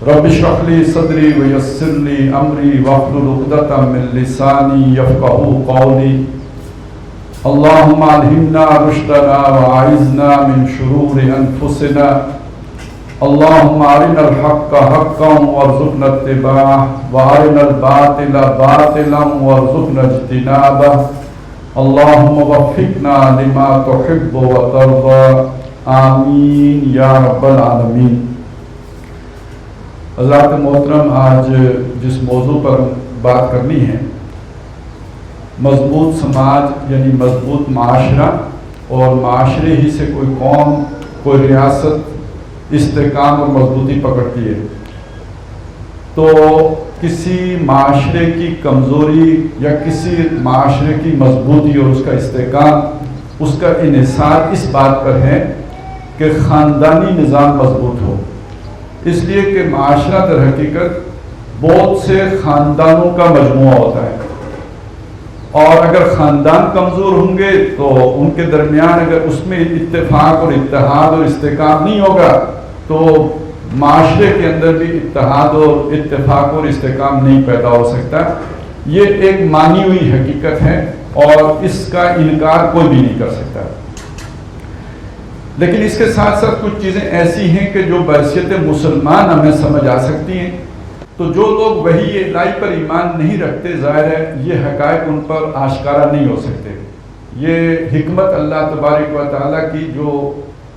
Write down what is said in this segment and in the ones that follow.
رب اشرح لي صدري ويسر لي امري واحلل عقدة من لساني يفقهوا قولي اللهم الهمنا رشدنا واعذنا من شرور انفسنا اللهم ارنا الحق حقا وارزقنا اتباعه وارنا الباطل باطلا وارزقنا اجتنابه اللهم وفقنا لما تحب وترضى آمین یا رب العالمین۔ حضرات محترم، آج جس موضوع پر بات کرنی ہے مضبوط سماج یعنی مضبوط معاشرہ، اور معاشرے ہی سے کوئی قوم کوئی ریاست استحکام اور مضبوطی پکڑتی ہے۔ تو کسی معاشرے کی کمزوری یا کسی معاشرے کی مضبوطی اور اس کا استحکام، اس کا انحصار اس بات پر ہے کہ خاندانی نظام مضبوط ہو، اس لیے کہ معاشرہ در حقیقت بہت سے خاندانوں کا مجموعہ ہوتا ہے، اور اگر خاندان کمزور ہوں گے تو ان کے درمیان اگر اس میں اتفاق اور اتحاد اور استحکام نہیں ہوگا تو معاشرے کے اندر بھی اتحاد اور اتفاق اور استحکام نہیں پیدا ہو سکتا۔ یہ ایک مانی ہوئی حقیقت ہے اور اس کا انکار کوئی بھی نہیں کر سکتا۔ لیکن اس کے ساتھ ساتھ کچھ چیزیں ایسی ہیں کہ جو بحیثیت مسلمان ہمیں سمجھ آ سکتی ہیں۔ تو جو لوگ وحی الہی پر ایمان نہیں رکھتے، ظاہر ہے یہ حقائق ان پر آشکارا نہیں ہو سکتے۔ یہ حکمت اللہ تبارک و تعالیٰ کی جو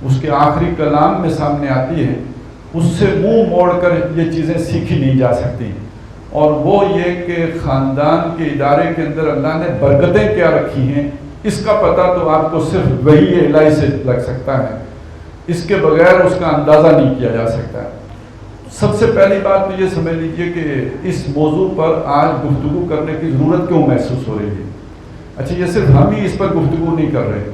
اس کے آخری کلام میں سامنے آتی ہے، اس سے منہ موڑ کر یہ چیزیں سیکھی نہیں جا سکتی، اور وہ یہ کہ خاندان کے ادارے کے اندر اللہ نے برکتیں کیا رکھی ہیں، اس کا پتہ تو آپ کو صرف وحی الہی سے لگ سکتا ہے، اس کے بغیر اس کا اندازہ نہیں کیا جا سکتا۔ سب سے پہلی بات تو یہ سمجھ لیجئے کہ اس موضوع پر آج گفتگو کرنے کی ضرورت کیوں محسوس ہو رہی ہے۔ اچھا، یہ صرف ہم ہی اس پر گفتگو نہیں کر رہے،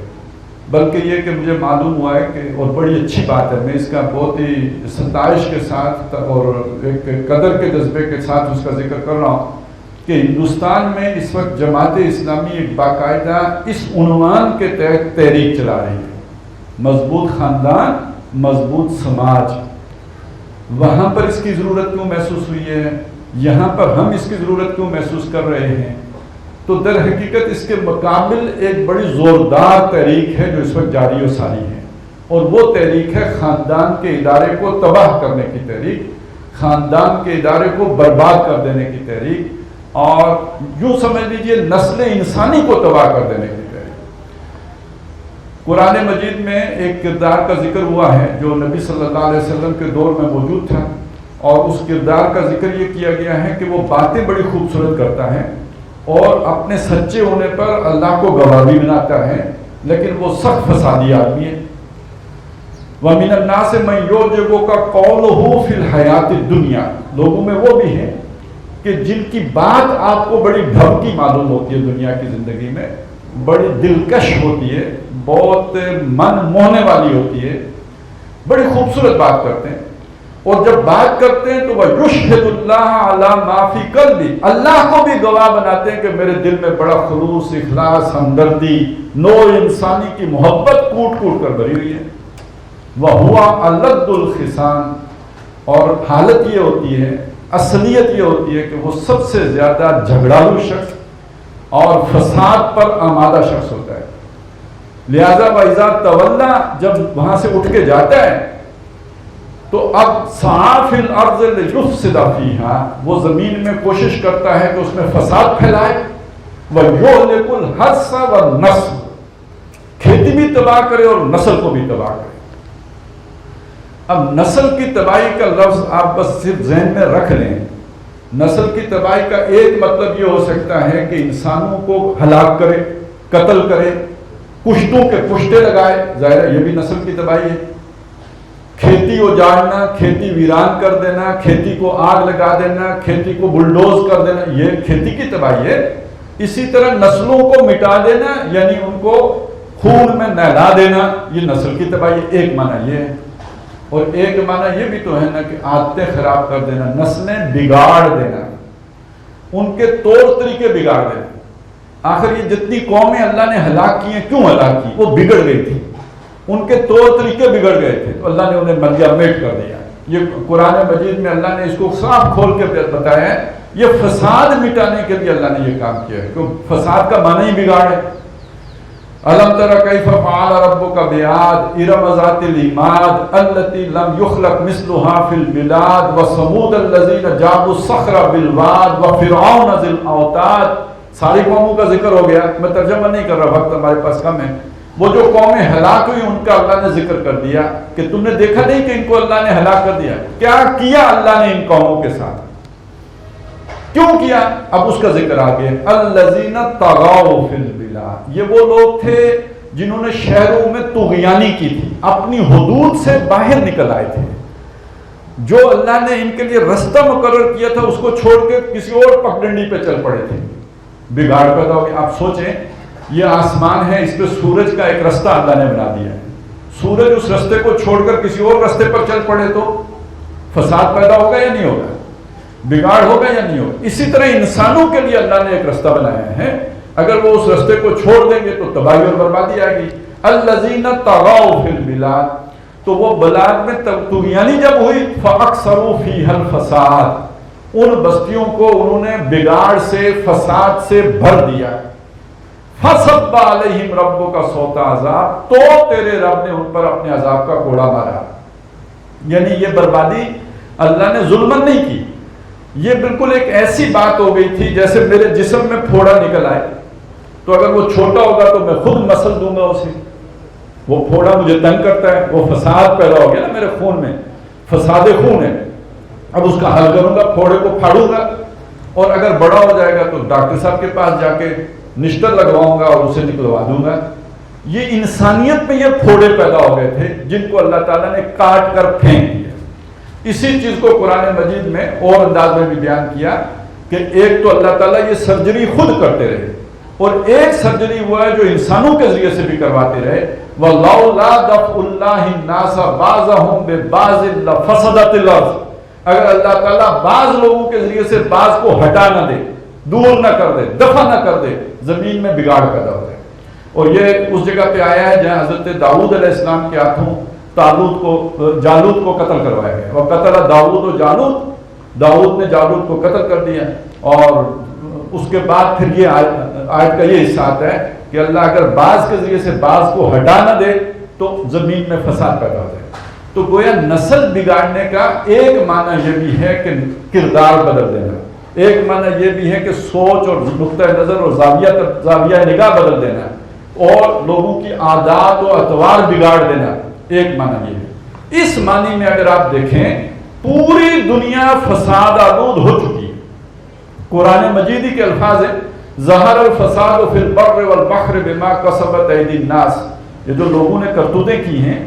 بلکہ یہ کہ مجھے معلوم ہوا ہے کہ، اور بڑی اچھی بات ہے، میں اس کا بہت ہی ستائش کے ساتھ اور ایک قدر کے جذبے کے ساتھ اس کا ذکر کر رہا ہوں کہ ہندوستان میں اس وقت جماعت اسلامی ایک باقاعدہ اس عنوان کے تحت تحریک چلا رہی ہے، مضبوط خاندان مضبوط سماج۔ وہاں پر اس کی ضرورت کیوں محسوس ہوئی ہے، یہاں پر ہم اس کی ضرورت کیوں محسوس کر رہے ہیں؟ تو در حقیقت اس کے مقابل ایک بڑی زوردار تحریک ہے جو اس وقت جاری و ساری ہے، اور وہ تحریک ہے خاندان کے ادارے کو تباہ کرنے کی تحریک، خاندان کے ادارے کو برباد کر دینے کی تحریک، اور یوں سمجھ لیجئے نسل انسانی کو تباہ کر دینے کی تحریک۔ قرآن مجید میں ایک کردار کا ذکر ہوا ہے جو نبی صلی اللہ علیہ وسلم کے دور میں موجود تھا، اور اس کردار کا ذکر یہ کیا گیا ہے کہ وہ باتیں بڑی خوبصورت کرتا ہے اور اپنے سچے ہونے پر اللہ کو گواہ بھی بناتا ہے، لیکن وہ سخت فسادی آدمی ہے۔ وَمِنَ النَّاسِ مَن يُعْجِبُكَ قَوْلُهُ فِي الْحَيَاةِ الدُّنْيَا، لوگوں میں وہ بھی ہیں کہ جن کی بات آپ کو بڑی ڈھبکی معلوم ہوتی ہے، دنیا کی زندگی میں بڑی دلکش ہوتی ہے، بہت من موہنے والی ہوتی ہے، بڑی خوبصورت بات کرتے ہیں، اور جب بات کرتے ہیں تو وہ یشہد اللہ علی ما فی قلبی، اللہ کو بھی گواہ بناتے ہیں کہ میرے دل میں بڑا خلوص، اخلاص، ہمدردی، نوع انسانی کی محبت کوٹ کوٹ کر بھری ہوئی ہے۔ وَهُوَ أَلَدُّ الْخِصَامِ، اور حالت یہ ہوتی ہے، اصلیت یہ ہوتی ہے کہ وہ سب سے زیادہ جھگڑالو شخص اور فساد پر آمادہ شخص ہوتا ہے۔ لہذا وَإِذَا تَوَلَّى، جب وہاں سے اٹھ کے جاتا ہے تو اب سعى فِي الْأَرْضِ لِيُفْسِدَ فِيهَا، وہ زمین میں کوشش کرتا ہے کہ اس میں فساد پھیلائے، وَيُهْلِكُ الْحَرْثَ وَالنَّسْلَ، کھیتی بھی تباہ کرے اور نسل کو بھی تباہ کرے۔ اب نسل کی تباہی کا لفظ آپ بس صرف ذہن میں رکھ لیں، نسل کی تباہی کا ایک مطلب یہ ہو سکتا ہے کہ انسانوں کو ہلاک کرے، قتل کرے، پشتوں کے پشتے لگائے، ظاہر ہے یہ بھی نسل کی تباہی ہے۔ کھیتی اجاڑنا، کھیتی ویران کر دینا، کھیتی کو آگ لگا دینا، کھیتی کو بلڈوز کر دینا، یہ کھیتی کی تباہی ہے۔ اسی طرح نسلوں کو مٹا دینا یعنی ان کو خون میں نہلا دینا، یہ نسل کی تباہی ہے۔ ایک معنی یہ ہے، اور ایک معنی یہ بھی تو ہے نا کہ عادتیں خراب کر دینا، نسلیں بگاڑ دینا، ان کے طور طریقے بگاڑ دینا۔ آخر یہ جتنی قومیں اللہ نے ہلاک کی ہیں، کیوں ہلاک کی؟ وہ بگڑ گئی تھی، ان کے طور طریقے بگڑ گئے تھے، تو اللہ نے انہیں ملیا میٹ کر دیا۔ یہ قرآن مجید میں اللہ نے اس کو صاف کھول کے بتایا ہے، یہ فساد مٹانے کے لیے اللہ نے یہ کام کیا ہے، کیونکہ فساد کا معنی ہی بگاڑ ہے۔ الم تر کیف فعل ربک بعاد ارم ذات العماد التی لم یخلق مثلها فی البلاد وثمود الذین جابوا الصخر بالواد وفرعون ذی الاوتاد۔ ساری قوموں کا ذکر ہو گیا، میں ترجمہ نہیں کر رہا، وقت ہمارے پاس کم ہے۔ وہ جو قومیں ہلاک ہوئی ان کا اللہ نے ذکر کر دیا کہ تم نے دیکھا نہیں کہ ان کو اللہ نے ہلاک کر دیا، کیا کیا اللہ نے ان قوموں کے ساتھ، کیوں کیا؟ اب اس کا ذکر آگے، الذین طغوا فی البلاد، یہ وہ لوگ تھے جنہوں نے شہروں میں طغیانی کی تھی، اپنی حدود سے باہر نکل آئے تھے۔ جو اللہ نے ان کے لیے رستہ مقرر کیا تھا اس کو چھوڑ کے کسی اور پگڈنڈی پہ چل پڑے تھے، بگاڑ پیدا ہو گیا۔ آپ سوچیں، یہ آسمان ہے، اس پہ سورج کا ایک رستہ اللہ نے بنا دیا ہے، سورج اس رستے کو چھوڑ کر کسی اور رستے پر چل پڑے تو فساد پیدا ہوگا یا نہیں ہوگا، بگاڑ ہوگا یا نہیں ہوگا؟ اسی طرح انسانوں کے لیے اللہ نے ایک رستہ بنایا ہے، اگر وہ اس رستے کو چھوڑ دیں گے تو تباہی اور بربادی آئے گی۔ الذین طغوا فی البلاد، تو وہ بلاد میں طغیانی جب ہوئی، فاکثروا فیہا الفساد، ان بستیوں کو انہوں نے بگاڑ سے، فساد سے بھر دیا۔ فصب علیہم ربک صوت عذاب، تو تیرے رب نے ان پر اپنے عذاب کا کوڑا مارا۔ یعنی یہ بربادی اللہ نے ظلمن نہیں کی، یہ بالکل ایک ایسی بات ہو گئی تھی جیسے میرے جسم میں پھوڑا نکل آئے، تو اگر وہ چھوٹا ہوگا تو میں خود مسل دوں گا اسے، وہ پھوڑا مجھے تنگ کرتا ہے، وہ فساد پیدا ہو گیا نا میرے خون میں، فساد خون ہے، اب اس کا حل کروں گا، پھوڑے کو پھاڑوں گا، اور اگر بڑا ہو جائے گا تو ڈاکٹر صاحب کے پاس جا کے نشتر لگواؤں گا اور اسے نکلوا دوں گا۔ یہ انسانیت میں یہ پھوڑے پیدا ہو گئے تھے جن کو اللہ تعالیٰ نے کاٹ کر پھینک دیا۔ اسی چیز کو قرآن مجید میں اور انداز میں بھی بیان کیا کہ ایک تو اللہ تعالیٰ یہ سرجری خود کرتے رہے، اور ایک سرجری وہ ہے جو انسانوں کے ذریعے سے بھی کرواتے رہے، وَلَوْلَا دَفْعُ اللَّهِ النَّاسَ بَعْضَهُمْ بِبَعْضٍ لَفَسَدَتِ الْأَرْضُ، اگر اللہ تعالیٰ بعض لوگوں کے ذریعے سے بعض کو ہٹا نہ دے، دور نہ کر دے، دفع نہ کر دے، زمین میں بگاڑ پیدا ہو جائے۔ اور یہ اس جگہ پہ آیا ہے جہاں حضرت داؤد علیہ السلام کے ہاتھوں جالوت کو قتل کروایا گیا، اور قتل داؤد و جالوت، داؤد نے جالوت کو قتل کر دیا۔ اور اس کے بعد پھر یہ آیت کا یہ حصہ آتا ہے کہ اللہ اگر بعض کے ذریعے سے بعض کو ہٹا نہ دے تو زمین میں فساد پیدا ہو جائے۔ تو گویا نسل بگاڑنے کا ایک معنی یہ بھی ہے کہ کردار بدل دینا، ایک معنی یہ بھی ہے کہ سوچ اور نقطہ نظر اور زاویہ نگاہ بدل دینا، اور لوگوں کی عادات و اطوار بگاڑ دینا، ایک معنی یہ ہے۔ اس معنی میں اگر آپ دیکھیں پوری دنیا فساد آلود ہو چکی ہے۔ قرآن مجیدی کے الفاظ ہیں، ظہر الفساد فی البر والبحر بما کسبت ایدی الناس، یہ جو لوگوں نے کرتوتیں کی ہیں،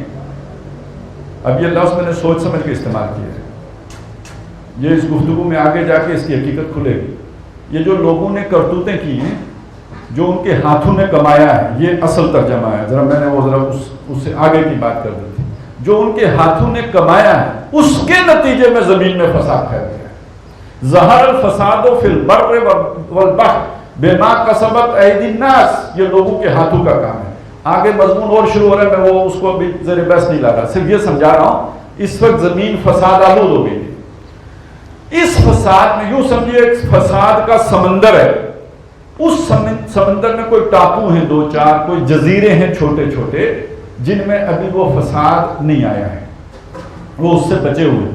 اب یہ لفظ میں نے سوچ سمجھ کے استعمال کیا ہے، یہ اس گفتگو میں آگے جا کے اس کی حقیقت کھلے گی۔ یہ جو لوگوں نے کرتوتیں کی ہیں، جو ان کے ہاتھوں نے کمایا ہے، یہ اصل ترجمہ ہے، ذرا میں نے وہ ذرا اس سے آگے کی بات کر دی تھی، جو ان کے ہاتھوں نے کمایا ہے اس کے نتیجے میں زمین میں فساد پھیل گیا ہے۔ ظہر الفساد فی البر والبحر بما کسبت ایدی الناس، یہ لوگوں کے ہاتھوں کا کام ہے۔ آگے مضمون اور شروع ہو رہا ہے، میں وہ اس کو بھی زیر بحث نہیں لا رہا، صرف یہ سمجھا رہا ہوں اس وقت زمین فساد آلود ہو گئی ہے۔ اس فساد میں یوں سمجھیے ایک فساد کا سمندر ہے، اس سمندر میں کوئی ٹاپو ہیں، دو چار، کوئی جزیرے ہیں چھوٹے چھوٹے، جن میں ابھی وہ فساد نہیں آیا ہے، وہ اس سے بچے ہوئے۔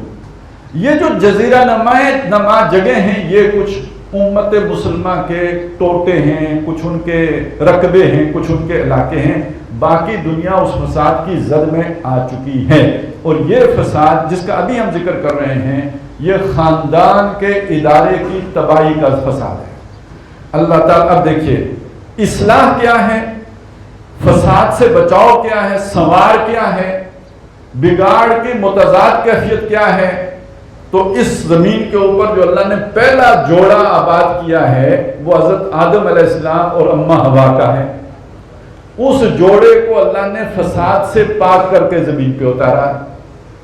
یہ جو جزیرہ نما جگہ ہیں، یہ کچھ امت مسلمہ کے ٹوٹے ہیں، کچھ ان کے رقبے ہیں، کچھ ان کے علاقے ہیں، باقی دنیا اس فساد کی زد میں آ چکی ہے۔ اور یہ فساد جس کا ابھی ہم ذکر کر رہے ہیں، یہ خاندان کے ادارے کی تباہی کا فساد ہے۔ اللہ تعالیٰ اب دیکھیے اصلاح کیا ہے، فساد سے بچاؤ کیا ہے، سنوار کیا ہے، بگاڑ کی متضاد کیفیت کیا ہے۔ تو اس زمین کے اوپر جو اللہ نے پہلا جوڑا آباد کیا ہے وہ حضرت آدم علیہ السلام اور اماں حوا کا ہے۔ اس جوڑے کو اللہ نے فساد سے پاک کر کے زمین پہ اتارا،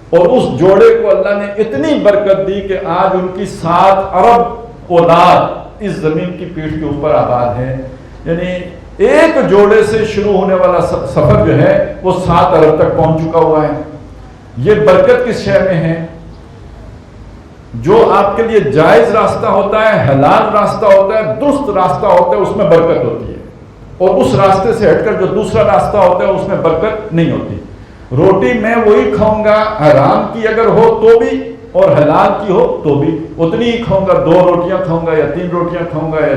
اور اس جوڑے کو اللہ نے اتنی برکت دی کہ آج ان کی 7 ارب اولاد اس زمین کی پیٹھ کے اوپر آباد ہے۔ یعنی ایک جوڑے سے شروع ہونے والا سفر جو ہے وہ 7 ارب تک پہنچ چکا ہوا ہے۔ یہ برکت کس شے میں ہے؟ جو آپ کے لیے جائز راستہ ہوتا ہے، حلال راستہ ہوتا ہے، درست راستہ ہوتا ہے، اس میں برکت ہوتی ہے، اور اس راستے سے ہٹ کر جو دوسرا راستہ ہوتا ہے اس میں برکت نہیں ہوتی۔ روٹی میں وہی کھاؤں گا، حرام کی اگر ہو تو بھی اور حلال کی ہو تو بھی اتنی ہی کھاؤں گا، 2 روٹیاں کھاؤں گا یا 3 روٹیاں کھاؤں گا یا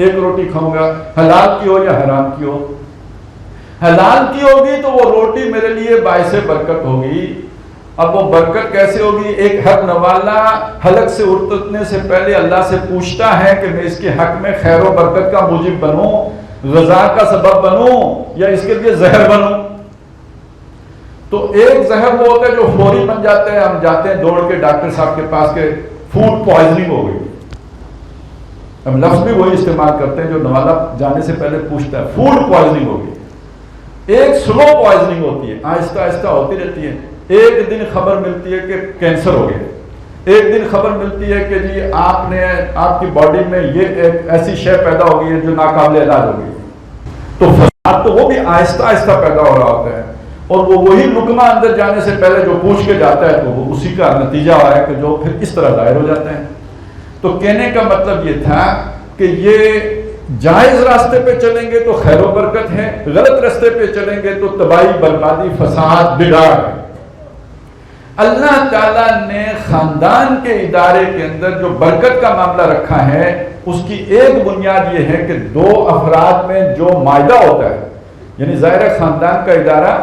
1 روٹی کھاؤں گا، حلال کی ہو یا حرام کی ہو۔ حلال کی ہوگی تو وہ روٹی میرے لیے باعث برکت ہوگی۔ اب وہ برکت کیسے ہوگی؟ ایک حق نوالا حلق سے اٹھنے سے پہلے اللہ سے پوچھتا ہے کہ میں اس کے حق میں خیر و برکت کا موجب بنوں، غذا کا سبب بنوں یا اس کے لیے زہر بنوں۔ تو ایک زہر وہ ہوتا ہے جو فوری بن جاتا ہے، ہم جاتے ہیں دوڑ کے ڈاکٹر صاحب کے پاس کہ فوڈ پوائزننگ ہو گئی، ہم لفظ بھی وہی استعمال کرتے ہیں جو نوالا جانے سے پہلے پوچھتا ہے، فوڈ پوائزننگ ہو گئی۔ ایک سلو پوائزننگ ہوتی ہے، آہستہ آہستہ ہوتی رہتی ہے۔ ایک دن خبر ملتی ہے کہ کینسر ہو گیا، ایک دن خبر ملتی ہے کہ جی آپ کی باڈی میں یہ ایک ایسی شے پیدا ہو گئی ہے جو ناقابل علاج ہو گئی۔ تو فساد تو وہ بھی آہستہ آہستہ پیدا ہو رہا ہوتا ہے، اور وہ وہی لقمہ اندر جانے سے پہلے جو پوچھ کے جاتا ہے تو وہ اسی کا نتیجہ ہے کہ جو پھر اس طرح ظاہر ہو جاتا ہے۔ تو کہنے کا مطلب یہ تھا کہ یہ جائز راستے پہ چلیں گے تو خیر و برکت ہے، غلط راستے پہ چلیں گے تو تباہی، بربادی، فساد، بگاڑ ہے۔ اللہ تعالیٰ نے خاندان کے ادارے کے اندر جو برکت کا معاملہ رکھا ہے اس کی ایک بنیاد یہ ہے کہ 2 افراد میں جو معاہدہ ہوتا ہے، یعنی ظاہر خاندان کا ادارہ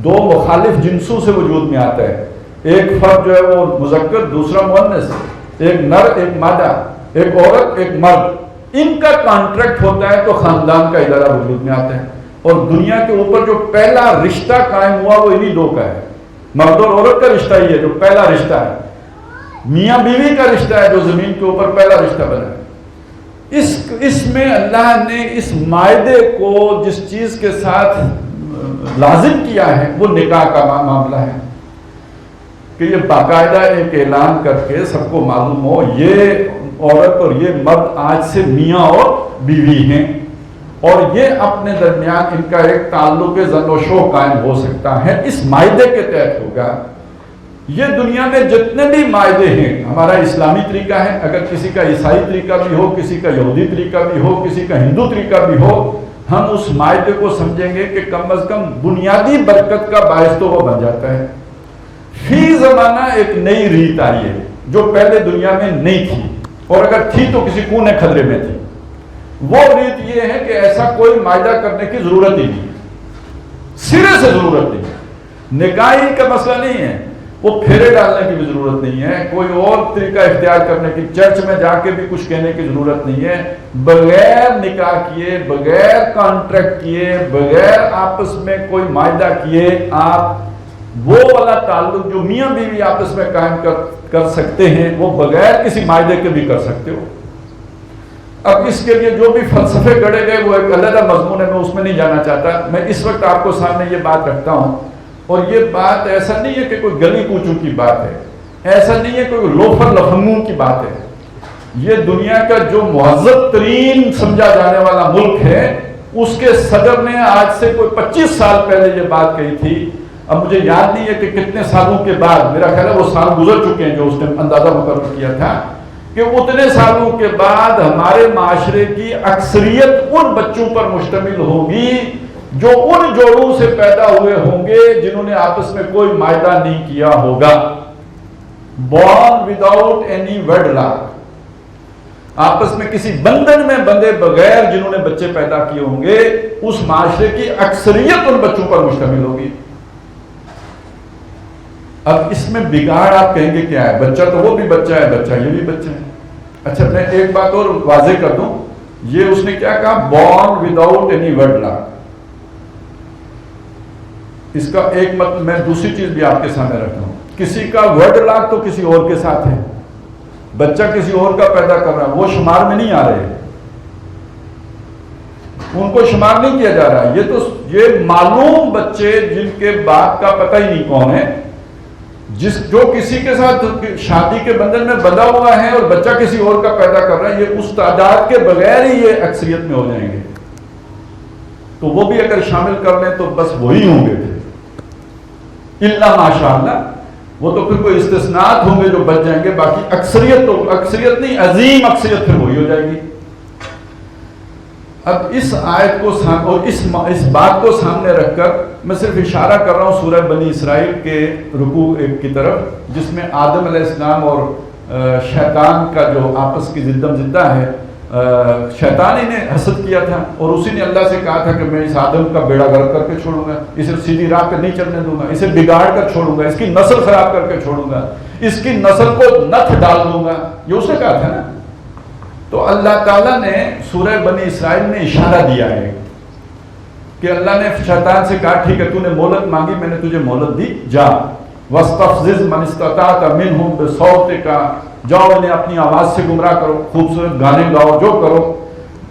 2 مخالف جنسوں سے وجود میں آتا ہے، ایک فرد جو ہے وہ مذکر، دوسرا مؤنث، ایک نر ایک مادہ، ایک عورت ایک مرد، ان کا کانٹریکٹ ہوتا ہے تو خاندان کا ادارہ وجود میں آتا ہے۔ اور دنیا کے اوپر جو پہلا رشتہ قائم ہوا وہ انہی 2 کا ہے، مرد اور عورت کا رشتہ ہی ہے جو پہلا رشتہ ہے، میاں بیوی کا رشتہ ہے جو زمین کے اوپر پہلا رشتہ بنا ہے۔ اس میں اللہ نے اس معاہدے کو جس چیز کے ساتھ لازم کیا ہے وہ نکاح کا معاملہ ہے کہ یہ باقاعدہ ایک اعلان کر کے سب کو معلوم ہو یہ عورت اور یہ مرد آج سے میاں اور بیوی ہیں، اور یہ اپنے درمیان ان کا ایک تعلق زن و شو قائم ہو سکتا ہے، اس معاہدے کے تحت ہوگا۔ یہ دنیا میں جتنے بھی معاہدے ہیں، ہمارا اسلامی طریقہ ہے، اگر کسی کا عیسائی طریقہ بھی ہو، کسی کا یہودی طریقہ بھی ہو، کسی کا ہندو طریقہ بھی ہو، ہم اس معاہدے کو سمجھیں گے کہ کم از کم بنیادی برکت کا باعث تو وہ بن جاتا ہے۔ فی زمانہ ایک نئی ریت آئی ہے جو پہلے دنیا میں نہیں تھی، اور اگر تھی تو کسی کونے خطرے میں تھی۔ وہ ریت یہ ہے کہ ایسا کوئی معاہدہ کرنے کی ضرورت ہی نہیں، سرے سے ضرورت نہیں، نکاح کا مسئلہ نہیں ہے، وہ پھیرے ڈالنے کی بھی ضرورت نہیں ہے، کوئی اور طریقہ اختیار کرنے کی، چرچ میں جا کے بھی کچھ کہنے کی ضرورت نہیں ہے۔ بغیر نکاح کیے، بغیر کانٹریکٹ کیے، بغیر آپس میں کوئی معاہدہ کیے، آپ وہ والا تعلق جو میاں بیوی آپس میں قائم کر سکتے ہیں وہ بغیر کسی معاہدے کے بھی کر سکتے ہو۔ اب اس کے لیے جو بھی فلسفے گڑے گئے وہ ایک علیحدہ مضمون ہے، میں اس میں نہیں جانا چاہتا۔ میں اس وقت آپ کو سامنے یہ بات رکھتا ہوں، اور یہ بات ایسا نہیں ہے کہ کوئی گلی کوچوں کی بات ہے، ایسا نہیں ہے کوئی لوفر لفنگوں کی بات ہے۔ یہ دنیا کا جو مہذب ترین سمجھا جانے والا ملک ہے، اس کے صدر نے آج سے کوئی 25 سال پہلے یہ بات کہی تھی۔ اب مجھے یاد نہیں ہے کہ کتنے سالوں کے بعد، میرا خیال ہے وہ سال گزر چکے ہیں جو اس نے اندازہ مقرر کیا تھا، کہ اتنے سالوں کے بعد ہمارے معاشرے کی اکثریت ان بچوں پر مشتمل ہوگی جو ان جوڑوں سے پیدا ہوئے ہوں گے جنہوں نے آپس میں کوئی معاہدہ نہیں کیا ہوگا، born without any wedlock، آپس میں کسی بندھن میں بندھے بغیر جنہوں نے بچے پیدا کیے ہوں گے، اس معاشرے کی اکثریت ان بچوں پر مشتمل ہوگی۔ اب اس میں بگاڑ آپ کہیں گے کیا ہے؟ بچہ تو وہ بھی بچہ ہے، بچہ یہ بھی بچہ ہے۔ اچھا میں ایک بات اور واضح کر دوں، یہ اس نے کیا کہا؟ born without any wedlock۔ اس کا ایک مطلب میں دوسری چیز بھی آپ کے سامنے رکھتا ہوں، کسی کا wedlock تو کسی اور کے ساتھ ہے، بچہ کسی اور کا پیدا کر رہا ہے، وہ شمار میں نہیں آ رہے، ان کو شمار نہیں کیا جا رہا۔ یہ معلوم بچے جن کے باپ کا پتہ ہی نہیں کون ہے، جو کسی کے ساتھ شادی کے بندھن میں بندھا ہوا ہے اور بچہ کسی اور کا پیدا کر رہا ہے، یہ اس تعداد کے بغیر ہی یہ اکثریت میں ہو جائیں گے۔ تو وہ بھی اگر شامل کر لیں تو بس وہی ہوں گے، الا ماشاء اللہ۔ وہ تو پھر کوئی استثناءات ہوں گے جو بچ جائیں گے، باقی اکثریت نہیں، عظیم اکثریت پھر وہی ہو جائے گی۔ اب اس آیت کو اور اس بات کو سامنے رکھ کر میں صرف اشارہ کر رہا ہوں سورہ بنی اسرائیل کے رکوع کی طرف، جس میں آدم علیہ السلام اور شیطان کا جو آپس کی زدم زدہ ہے، شیطان ہی نے حسد کیا تھا اور اسی نے اللہ سے کہا تھا کہ میں اس آدم کا بیڑا غرق کر کے چھوڑوں گا، اسے سیدھی راہ پہ نہیں چلنے دوں گا، اسے بگاڑ کر چھوڑوں گا، اس کی نسل خراب کر کے چھوڑوں گا، اس کی نسل کو نتھ ڈال دوں گا، یہ اسے کہا تھا نا۔ تو اللہ تعالیٰ نے سورہ بنی اسرائیل میں اشارہ دیا ہے کہ اللہ نے شیطان سے کہا ٹھیک ہے تو نے مہلت مانگی، میں نے تجھے مہلت دی، جا وَاسْتَفْزِزْ مَنِ اسْتَطَعْتَ مِنْهُمْ بِصَوْتِكَ، جاؤ انہیں اپنی آواز سے گمراہ کرو، خوبصورت گانے گاؤ، جو کرو۔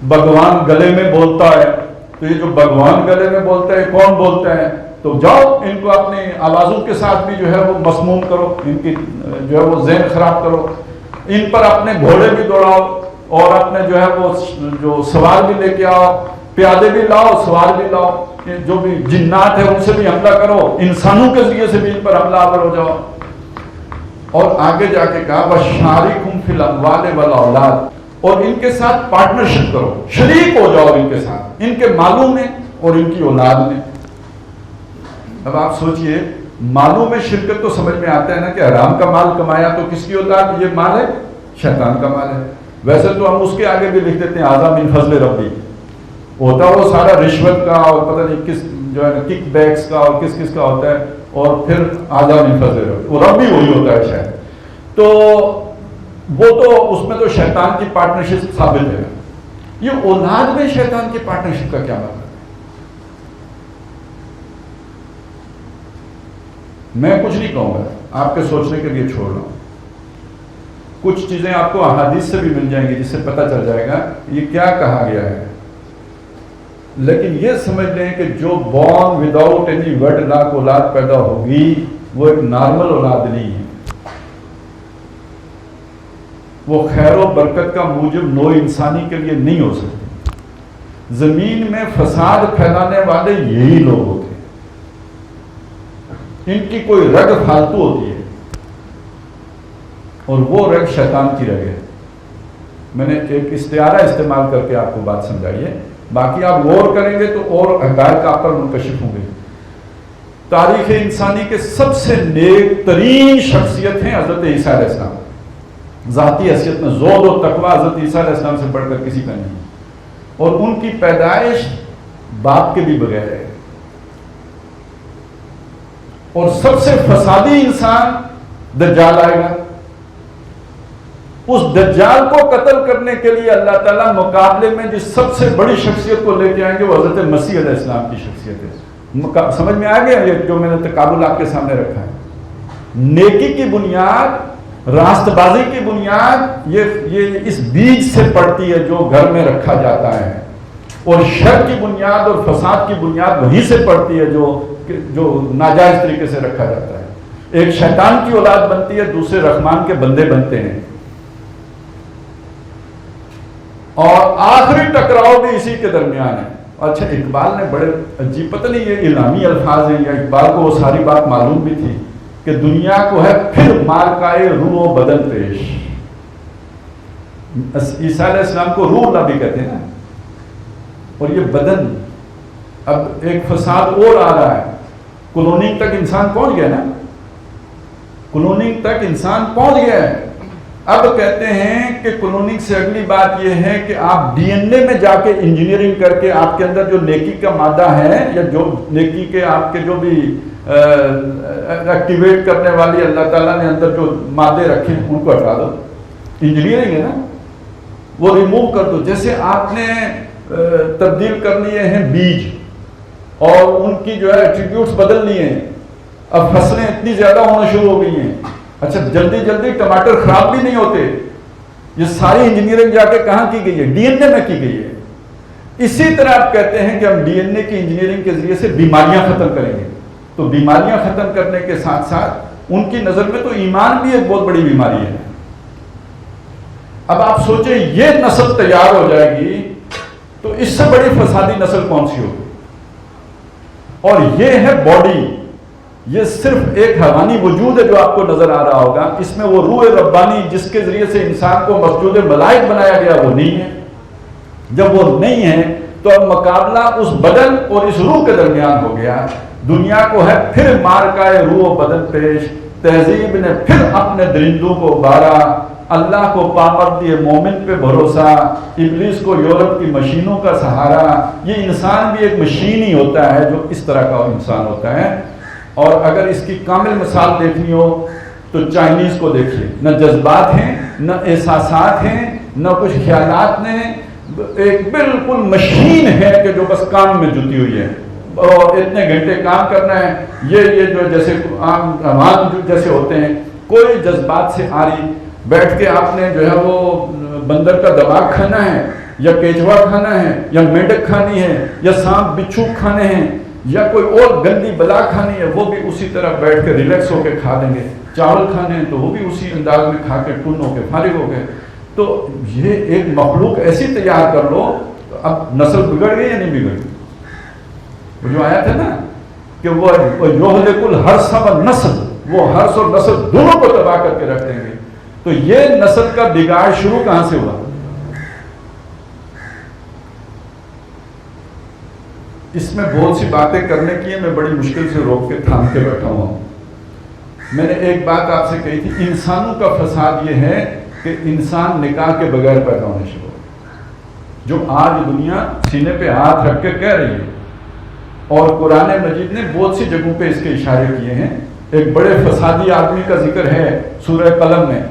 بھگوان گلے میں بولتا ہے، تو یہ جو بھگوان گلے میں بولتا ہے کون بولتا ہے؟ تو جاؤ ان کو اپنی آوازوں کے ساتھ بھی جو ہے وہ مسموم کرو، ان کی جو ہے وہ ذہن خراب کرو، ان پر اپنے گھوڑے بھی دوڑاؤ اور اپنے جو ہے وہ جو سوار بھی لے کے آؤ، پیادے بھی لاؤ، سوار بھی لاؤ، جو بھی جنات ہیں ان سے بھی حملہ کرو، انسانوں کے ذریعے سے بھی ان پر حملہ آور ہو جاؤ۔ اور آگے جا کے کہا وَشَارِكْهُمْ فِي الْأَمْوَالِ وَالْأَوْلَادِ، اور ان کے ساتھ پارٹنرشپ کرو، شریک ہو جاؤ ان کے ساتھ، ان کے مالوں میں اور ان کی اولاد میں۔ اب آپ سوچئے مالوں میں شرکت تو سمجھ میں آتا ہے نا کہ حرام کا مال کمایا تو کس کی اولاد؟ یہ مال ہے شیطان کا مال ہے۔ ویسے تو ہم اس کے آگے بھی لکھ دیتے ہیں اعظم من فضل ربی، ہوتا وہ سارا رشوت کا اور پتہ نہیں کس جو ہے کک بیکس کا اور کس کا ہوتا ہے، اور پھر اعظم من فضل ربی، وہ رب بھی وہی ہوتا ہے شاید۔ تو وہ تو اس میں تو شیطان کی پارٹنرشپ ثابت ہے۔ یہ اولاد میں شیطان کی پارٹنرشپ کا کیا مطلب ہے؟ میں کچھ نہیں کہوں گا، آپ کے سوچنے کے لیے چھوڑ رہا ہوں۔ کچھ چیزیں آپ کو احادیث سے بھی مل جائیں گی جس سے پتہ چل جائے گا یہ کیا کہا گیا ہے، لیکن یہ سمجھ لیں کہ جو born without any wedlock اولاد پیدا ہوگی وہ ایک نارمل اولاد نہیں ہے، وہ خیر و برکت کا موجب نوع انسانی کے لیے نہیں ہو سکتی۔ زمین میں فساد پھیلانے والے یہی لوگ ہوتے ہیں، ان کی کوئی رگ فالتو ہوتی ہے اور وہ رگ شیطان کی رگ ہے۔ میں نے ایک استعارہ استعمال کر کے آپ کو بات سمجھائی ہے، باقی آپ غور کریں گے تو اور حقائق آپ پر منکشف ہوں گے۔ تاریخ انسانی کے سب سے نیک ترین شخصیت ہیں حضرت عیسیٰ علیہ السلام، ذاتی حیثیت میں زہد و تقویٰ حضرت عیسیٰ علیہ السلام سے بڑھ کر کسی کا نہیں، اور ان کی پیدائش باپ کے بھی بغیر ہے۔ اور سب سے فسادی انسان دجال آئے گا، اس دجال کو قتل کرنے کے لیے اللہ تعالیٰ مقابلے میں جس سب سے بڑی شخصیت کو لے کے آئیں گے وہ حضرت مسیح علیہ السلام کی شخصیت ہے۔ سمجھ میں آ گیا یہ جو میں نے تقابل آپ کے سامنے رکھا ہے؟ نیکی کی بنیاد، راست بازی کی بنیاد یہ اس بیج سے پڑتی ہے جو گھر میں رکھا جاتا ہے، اور شر کی بنیاد اور فساد کی بنیاد وہیں سے پڑتی ہے جو ناجائز طریقے سے رکھا جاتا ہے۔ ایک شیطان کی اولاد بنتی ہے، دوسرے رحمان کے بندے بنتے ہیں، اور آخری ٹکراؤ بھی اسی کے درمیان ہے۔ اچھا اقبال نے بڑے عجیب، پتہ نہیں یہ الہامی الفاظ ہیں یا اقبال کو وہ ساری بات معلوم بھی تھی کہ دنیا کو ہے پھر مارکائے روح و بدن پیش۔ عیسیٰ علیہ السلام کو روح اللہ بھی کہتے ہیں نا، اور یہ بدن۔ اب ایک فساد اور آ رہا ہے، کلوننگ تک انسان پہنچ گیا نا، کلوننگ تک انسان پہنچ گیا ہے۔ اب کہتے ہیں کہ کلوننگ سے اگلی بات یہ ہے کہ آپ ڈی این اے میں جا کے انجینئرنگ کر کے آپ کے اندر جو نیکی کا مادہ ہے یا جو نیکی کے آپ کے جو بھی ایکٹیویٹ کرنے والی اللہ تعالیٰ نے اندر جو مادے رکھے ہیں ان کو ہٹا دو، انجینئرنگ ہے نا، وہ ریموو کر دو۔ جیسے آپ نے تبدیل کر لیے ہیں بیج اور ان کی جو ہے ایٹریبیوٹس بدل لیے ہیں، اب فصلیں اتنی زیادہ ہونا شروع ہو گئی ہیں۔ اچھا جلدی جلدی ٹماٹر خراب بھی نہیں ہوتے، یہ ساری انجینئرنگ جا کے کہاں کی گئی ہے؟ ڈی این اے میں کی گئی ہے۔ اسی طرح آپ کہتے ہیں کہ ہم ڈی این اے کی انجینئرنگ کے ذریعے سے بیماریاں ختم کریں گے، تو بیماریاں ختم کرنے کے ساتھ ساتھ ان کی نظر میں تو ایمان بھی ایک بہت بڑی بیماری ہے۔ اب آپ سوچیں یہ نسل تیار ہو جائے گی تو اس سے بڑی فسادی نسل کون سی ہوگی؟ اور یہ ہے باڈی، یہ صرف ایک حیوانی وجود ہے جو آپ کو نظر آ رہا ہوگا. اس میں وہ روح ربانی جس کے ذریعے سے انسان کو مسجود ملائک بنایا گیا وہ نہیں ہے. جب وہ نہیں ہے تو اب مقابلہ اس بدن اور اس روح کے درمیان ہو گیا. دنیا کو ہے پھر مارکائے روح و بدن پیش. تہذیب نے پھر اپنے درندوں کو ابھارا. اللہ کو پامردی مومن پہ بھروسہ, ابلیس کو یورپ کی مشینوں کا سہارا. یہ انسان بھی ایک مشین ہی ہوتا ہے جو اس طرح کا انسان ہوتا ہے. اور اگر اس کی کامل مثال دیکھنی ہو تو چائنیز کو دیکھیے. نہ جذبات ہیں, نہ احساسات ہیں, نہ کچھ خیالات نے. ایک بالکل مشین ہے کہ جو بس کام میں جتی ہوئی ہے اور اتنے گھنٹے کام کرنا ہے. یہ جو جیسے عام جیسے ہوتے ہیں, کوئی جذبات سے آری بیٹھ کے آپ نے جو ہے وہ بندر کا دماغ کھانا ہے یا کیچوا کھانا ہے یا مینڈک کھانی ہے یا سانپ بچھو کھانے ہیں یا کوئی اور گندی بلا کھانی ہے, وہ بھی اسی طرح بیٹھ کے ریلیکس ہو کے کھا لیں گے. چاول کھانے ہیں تو وہ بھی اسی انداز میں کھا کے ٹن ہو کے فارغ ہو گئے. تو یہ ایک مخلوق ایسی تیار کر لو. اب نسل بگڑ گئی یا نہیں بگڑ گئی؟ وہ جو آیا تھا نا کہ وہ یہلک الحرث والنسل, وہ حرث اور نسل دونوں کو تباہ کر کے رکھ دیں گے. تو یہ نسل کا بگاڑ شروع کہاں سے ہوا؟ اس میں بہت سی باتیں کرنے کی ہیں, میں بڑی مشکل سے روک کے تھام کے بیٹھا ہوا ہوں. میں نے ایک بات آپ سے کہی تھی, انسانوں کا فساد یہ ہے کہ انسان نکاح کے بغیر پیدا ہونے شروع ہو, جو آج دنیا سینے پہ ہاتھ رکھ کے کہہ رہی ہے. اور قرآن مجید نے بہت سی جگہوں پہ اس کے اشارے کیے ہیں. ایک بڑے فسادی آدمی کا ذکر ہے سورہ قلم میں,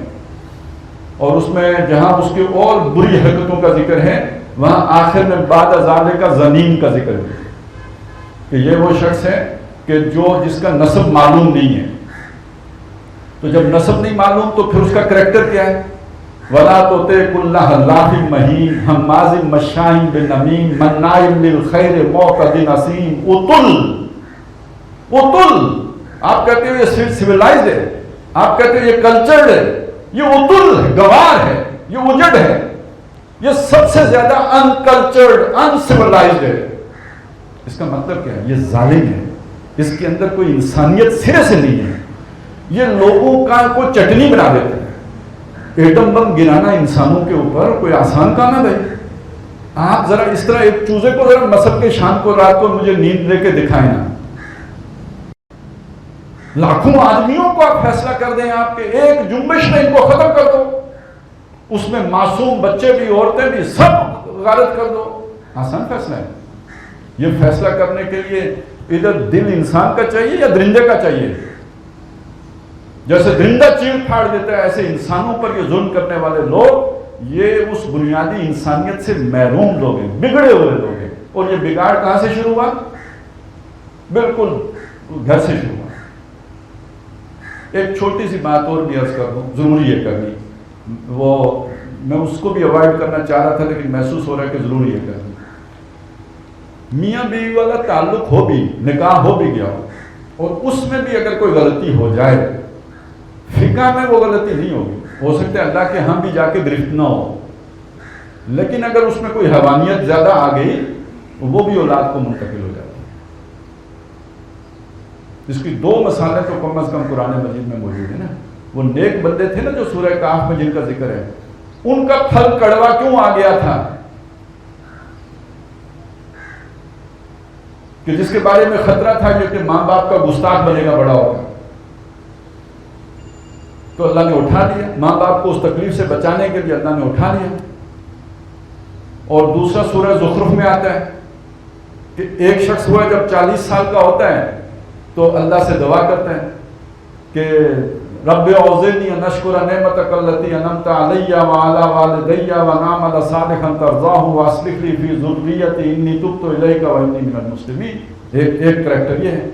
اور اس میں جہاں اس کی اور بری حرکتوں کا ذکر ہے وہاں آخر میں بعد ازالے کا زنین کا ذکر ہے کہ یہ وہ شخص ہے کہ جس کا نسب معلوم نہیں ہے. تو جب نسب نہیں معلوم تو پھر اس کا کریکٹر کیا ہے؟ وَلَا تُطِعْ كُلَّ حَلَّافٍ مَّهِينٍ هَمَّازٍ مَّشَّاءٍ بِنَمِيمٍ مَّنَّاعٍ لِّلْخَيْرِ مُعْتَدٍ أَثِيمٍ. اتل آپ کہتے ہو یہ سویلائزڈ ہے, آپ کہتے ہو یہ کلچرڈ ہے, یہ اتل ہے, گوار ہے, یہ اجڑ ہے, یہ سب سے زیادہ انکلچرڈ انسیولائزڈ ہے. اس کا مطلب کیا ہے؟ یہ ظالم ہے, اس کے اندر کوئی انسانیت سرے سے نہیں ہے. یہ لوگوں کا کوئی چٹنی بنا دیتے ہیں. ایٹم بم گرانا انسانوں کے اوپر کوئی آسان کام ہے بھائی؟ آپ ذرا اس طرح ایک چوزے کو ذرا مسل کے شام کو رات کو مجھے نیند لے کے دکھائیں نا. لاکھوں آدمیوں کو آپ فیصلہ کر دیں, آپ کے ایک جنبش میں ان کو ختم کر دو, اس میں معصوم بچے بھی عورتیں بھی سب غارت کر دو. آسان فیصلہ ہے. یہ فیصلہ کرنے کے لیے ادھر دل انسان کا چاہیے یا درندے کا چاہیے؟ جیسے درندہ چیڑ پھاڑ دیتا ہے ایسے انسانوں پر یہ ظلم کرنے والے لوگ یہ اس بنیادی انسانیت سے محروم لوگ ہیں, بگڑے ہوئے لوگ ہیں. اور یہ بگاڑ کہاں سے شروع ہوا؟ بالکل گھر سے شروع ہوا. ایک چھوٹی سی بات اور بھی عرض کر دوں, ضروری ہے کرنی, وہ میں اس کو بھی اوائڈ کرنا چاہ رہا تھا لیکن محسوس ہو رہا ہے کہ ضروری ہے کرنی. میاں بیوی والا تعلق ہو بھی, نکاح ہو بھی گیا ہو, اور اس میں بھی اگر کوئی غلطی ہو جائے, فقہ میں وہ غلطی نہیں ہوگی, ہو سکتا ہے اللہ کے ہم بھی جا کے گرفت نہ ہو, لیکن اگر اس میں کوئی حیوانیت زیادہ آ گئی وہ بھی اولاد کو منتقل ہو جاتی ہے. اس کی دو مثالیں تو کم از کم قرآن مجید میں موجود ہیں نا. وہ نیک بندے تھے نا جو سورہ کہف میں جن کا ذکر ہے, ان کا پھل کڑوا کیوں آ گیا تھا؟ کہ جس کے بارے میں خطرہ تھا کہ ماں باپ کا گستاخ بنے گا, بڑا ہوگا. تو اللہ نے اٹھا لیا, ماں باپ کو اس تکلیف سے بچانے کے لیے اللہ نے اٹھا لیا. اور دوسرا سورہ زخرف میں آتا ہے کہ ایک شخص ہوا جب 40 سال کا ہوتا ہے تو اللہ سے دعا کرتے ہیں کہ رب اوزعنی ان اشکر نعمتک التی انعمت علی وعلی والدی ونعمل صالحا ترضاہ واصلح لی فی ذریتی انی تبت الیک وانی من المسلمین. ایک کریکٹر یہ ہے.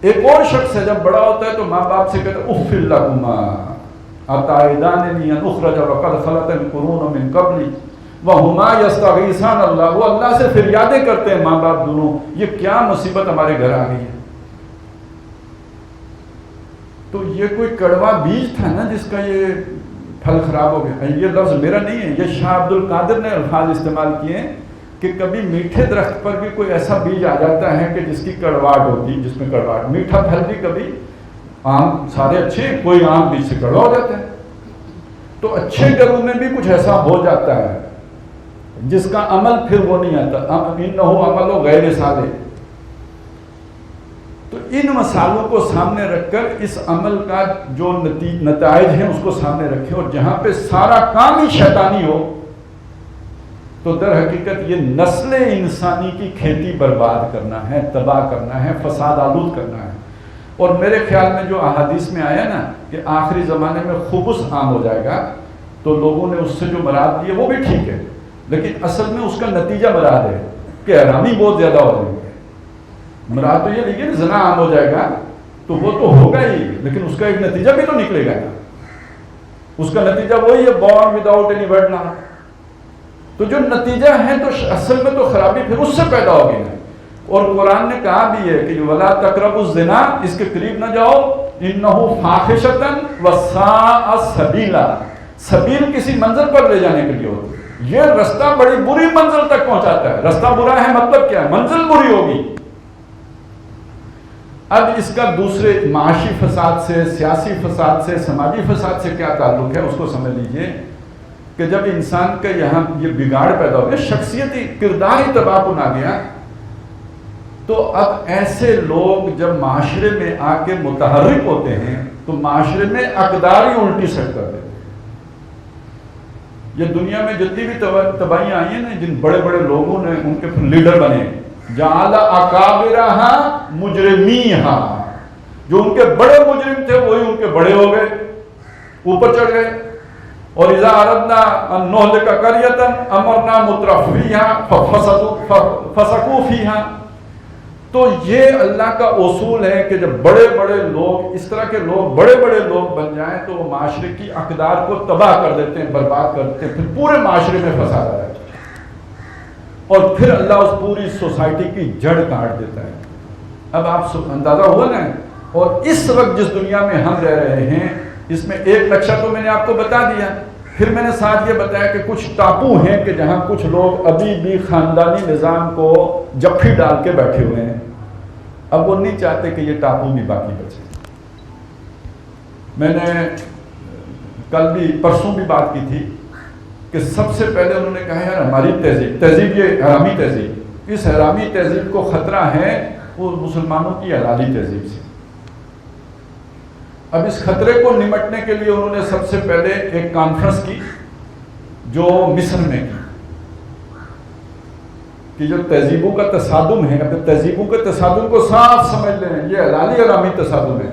ایک اور شخص ہے جب بڑا ہوتا ہے تو ماں باپ سے کہتا ہے اف لکما اتعداننی ان اخرج وقد خلت القرون من قبلی وہما یستغیثان اللہ. وہ اللہ سے فریادیں کرتے ہیں ماں باپ دونوں, یہ کیا مصیبت ہمارے گھر آ گئی ہے. تو یہ کوئی کڑوا بیج تھا نا جس کا یہ پھل خراب ہو گیا. یہ لفظ میرا نہیں ہے, یہ شاہ عبد القادر نے الفاظ استعمال کیے ہیں کہ کبھی میٹھے درخت پر بھی کوئی ایسا بیج آ جاتا ہے کہ جس کی کڑواہٹ ہوتی، جس میں کڑواہٹ، میٹھا پھل بھی کبھی، آم سارے اچھے، کوئی آم بیج سے کڑوا ہو جاتا ہے، تو اچھے گھروں میں بھی کچھ ایسا ہو جاتا ہے جس کا عمل پھر وہ نہیں آتا، انہ عمل غیر صالح۔ تو ان مسالوں کو سامنے رکھ کر اس عمل کا جو نتائج ہیں اس کو سامنے رکھیں، اور جہاں پہ سارا کام ہی شیطانی ہو تو در حقیقت یہ نسل انسانی کی کھیتی برباد کرنا ہے، تباہ کرنا ہے، فساد آلود کرنا ہے۔ اور میرے خیال میں جو احادیث میں آیا نا کہ آخری زمانے میں خبث عام ہو جائے گا، تو لوگوں نے اس سے جو مراد لیے وہ بھی ٹھیک ہے، لیکن اصل میں اس کا نتیجہ مراد ہے کہ حرامی بہت زیادہ ہو جائیں گے۔ مراد تو یہ لیکن زنا عام ہو جائے گا تو وہ تو ہوگا ہی، لیکن اس کا ایک نتیجہ بھی تو نکلے گا نا، اس کا نتیجہ وہی ہے born without any wedlock۔ تو جو نتیجہ ہے تو اصل میں تو خرابی پھر اس سے پیدا ہوگی نا۔ اور قرآن نے کہا بھی ہے کہ وَلَا تَقْرَبُوا الزِّنَا، اس کے قریب نہ جاؤ، إِنَّهُ فَاحِشَةً وَسَاءَ سَبِيلًا، سبیل کسی منزل پر لے جانے کے لیے ہوتی ہے، یہ رستہ بڑی بری منزل تک پہنچاتا ہے۔ رستہ برا ہے مطلب کیا ہے؟ منزل بری ہوگی۔ اب اس کا دوسرے معاشی فساد سے، سیاسی فساد سے، سماجی فساد سے کیا تعلق ہے اس کو سمجھ لیجئے کہ جب انسان کا یہاں یہ بگاڑ پیدا ہو گیا، شخصیتی کردار ہی تباہ کن آ گیا، تو اب ایسے لوگ جب معاشرے میں آ کے متحرک ہوتے ہیں تو معاشرے میں اقدار ہی الٹی سیٹ کر دیتے ہیں۔ یہ دنیا میں جتنی بھی تباہیاں آئی ہیں نا، جن بڑے بڑے لوگوں نے ان کے پھر لیڈر بنے، جعل اکابرہا مجرمیہا، جو ان کے بڑے مجرم تھے وہی ان کے بڑے ہو گئے، اوپر چڑھ گئے۔ اور اذا اردنا ان نہلک قریۃ امرنا مترفیہا ففسقوا فیہا۔ تو یہ اللہ کا اصول ہے کہ جب بڑے بڑے لوگ، اس طرح کے لوگ بڑے بڑے لوگ بن جائیں تو وہ معاشرے کی اقدار کو تباہ کر دیتے ہیں، برباد کر دیتے ہیں، پھر پورے معاشرے میں فساد آ جاتا ہے، اور پھر اللہ اس پوری سوسائٹی کی جڑ کاٹ دیتا ہے۔ اب آپ اندازہ ہوا نا، اور اس وقت جس دنیا میں ہم رہ رہے ہیں اس میں ایک نقشہ تو میں نے آپ کو بتا دیا، پھر میں نے ساتھ یہ بتایا کہ کچھ ٹاپو ہیں کہ جہاں کچھ لوگ ابھی بھی خاندانی نظام کو جپھی ڈال کے بیٹھے ہوئے ہیں، اب وہ نہیں چاہتے کہ یہ ٹاپو بھی باقی بچے۔ میں نے کل بھی پرسوں بھی بات کی تھی کہ سب سے پہلے انہوں نے کہا یار ہماری تہذیب یہ حرامی تہذیب، اس حرامی تہذیب کو خطرہ ہے وہ مسلمانوں کی حلالی تہذیب سے۔ اب اس خطرے کو نمٹنے کے لیے انہوں نے سب سے پہلے ایک کانفرنس کی جو مصر میں کی، کہ جو تہذیبوں کا تصادم ہے، اب تہذیبوں کے تصادم کو صاف سمجھ لیں، یہ حلالی حرامی تصادم ہے۔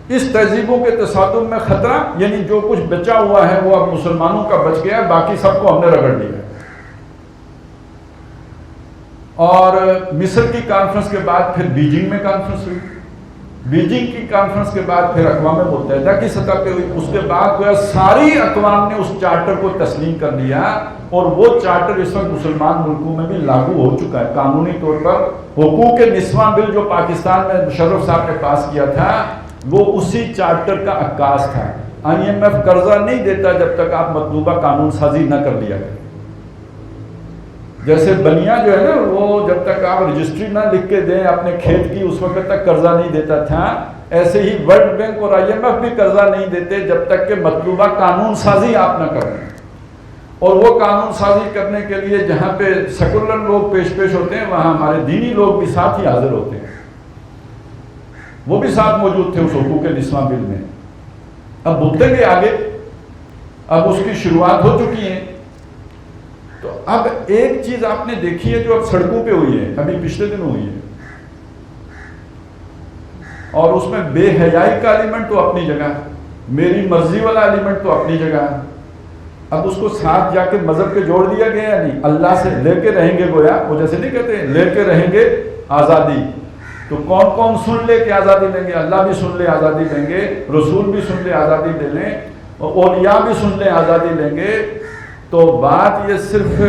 اس تہذیبوں کے تصادم میں خطرہ یعنی جو کچھ بچا ہوا ہے وہ اب مسلمانوں کا بچ گیا ہے، باقی سب کو ہم نے رگڑ دیا ہے۔ اور مصر کی کانفرنس کے بعد پھر بیجنگ میں کانفرنس ہوئی، بیجنگ کی کانفرنس کے بعد پھر اقوام متحدہ کی سطح پہ ہوئی، اس کے بعد گویا ساری اقوام نے اس چارٹر کو تسلیم کر لیا، اور وہ چارٹر اس وقت مسلمان ملکوں میں بھی لاگو ہو چکا ہے قانونی طور پر۔ حقوق نسواں بل جو پاکستان میں مشرف صاحب نے پاس کیا تھا وہ اسی چارٹر کا عکاس تھا۔ IMF قرضہ نہیں دیتا جب تک آپ مطلوبہ قانون سازی نہ کر لیا کریں۔ جیسے بنیا جو ہے نا وہ جب تک آپ رجسٹری نہ لکھ کے دیں اپنے کھیت کی اس وقت تک قرضہ نہیں دیتا تھا، ایسے ہی ورلڈ بینک اور IMF بھی قرضہ نہیں دیتے جب تک کہ مطلوبہ قانون سازی آپ نہ کریں۔ اور وہ قانون سازی کرنے کے لیے جہاں پہ سیکولر لوگ پیش ہوتے ہیں وہاں ہمارے دینی لوگ بھی ساتھ ہی حاضر ہوتے ہیں، وہ بھی ساتھ موجود تھے اس حقوق نسواں بل میں۔ اب بھگتیں گے آگے، اب اس کی شروعات ہو چکی ہے۔ تو اب ایک چیز آپ نے دیکھی ہے جو اب سڑکوں پہ ہوئی ہے، ابھی پچھلے دن ہوئی ہے، اور اس میں بے حیائی کا ایلیمنٹ تو اپنی جگہ، میری مرضی والا ایلیمنٹ تو اپنی جگہ۔ اب اس کو ساتھ جا کے مذہب کے جوڑ دیا گیا یا نہیں؟ اللہ سے لے کے رہیں گے، گویا وہ جیسے نہیں کہتے لے کے رہیں گے آزادی، تو کون کون سن لے کے آزادی لیں گے؟ اللہ بھی سن لے آزادی لیں گے، رسول بھی سن لے آزادی لے لیں، اور اولیاء بھی سن لے آزادی لیں گے۔ تو بات یہ صرف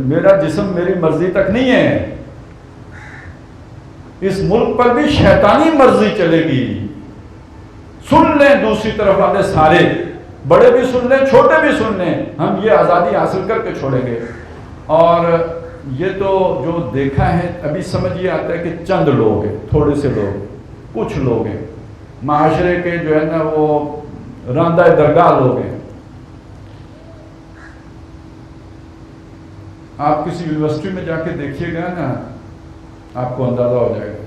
میرا جسم میری مرضی تک نہیں ہے، اس ملک پر بھی شیطانی مرضی چلے گی۔ سن لیں دوسری طرف والے سارے، بڑے بھی سن لیں چھوٹے بھی سن لیں، ہم یہ آزادی حاصل کر کے چھوڑیں گے۔ اور یہ تو جو دیکھا ہے ابھی سمجھ یہ آتا ہے کہ چند لوگ ہیں، تھوڑے سے لوگ، کچھ لوگ ہیں، معاشرے کے جو ہے نا وہ راندہ درگاہ لوگ ہیں. آپ کسی یونیورسٹی میں جا کے دیکھیے گا نا، آپ کو اندازہ ہو جائے گا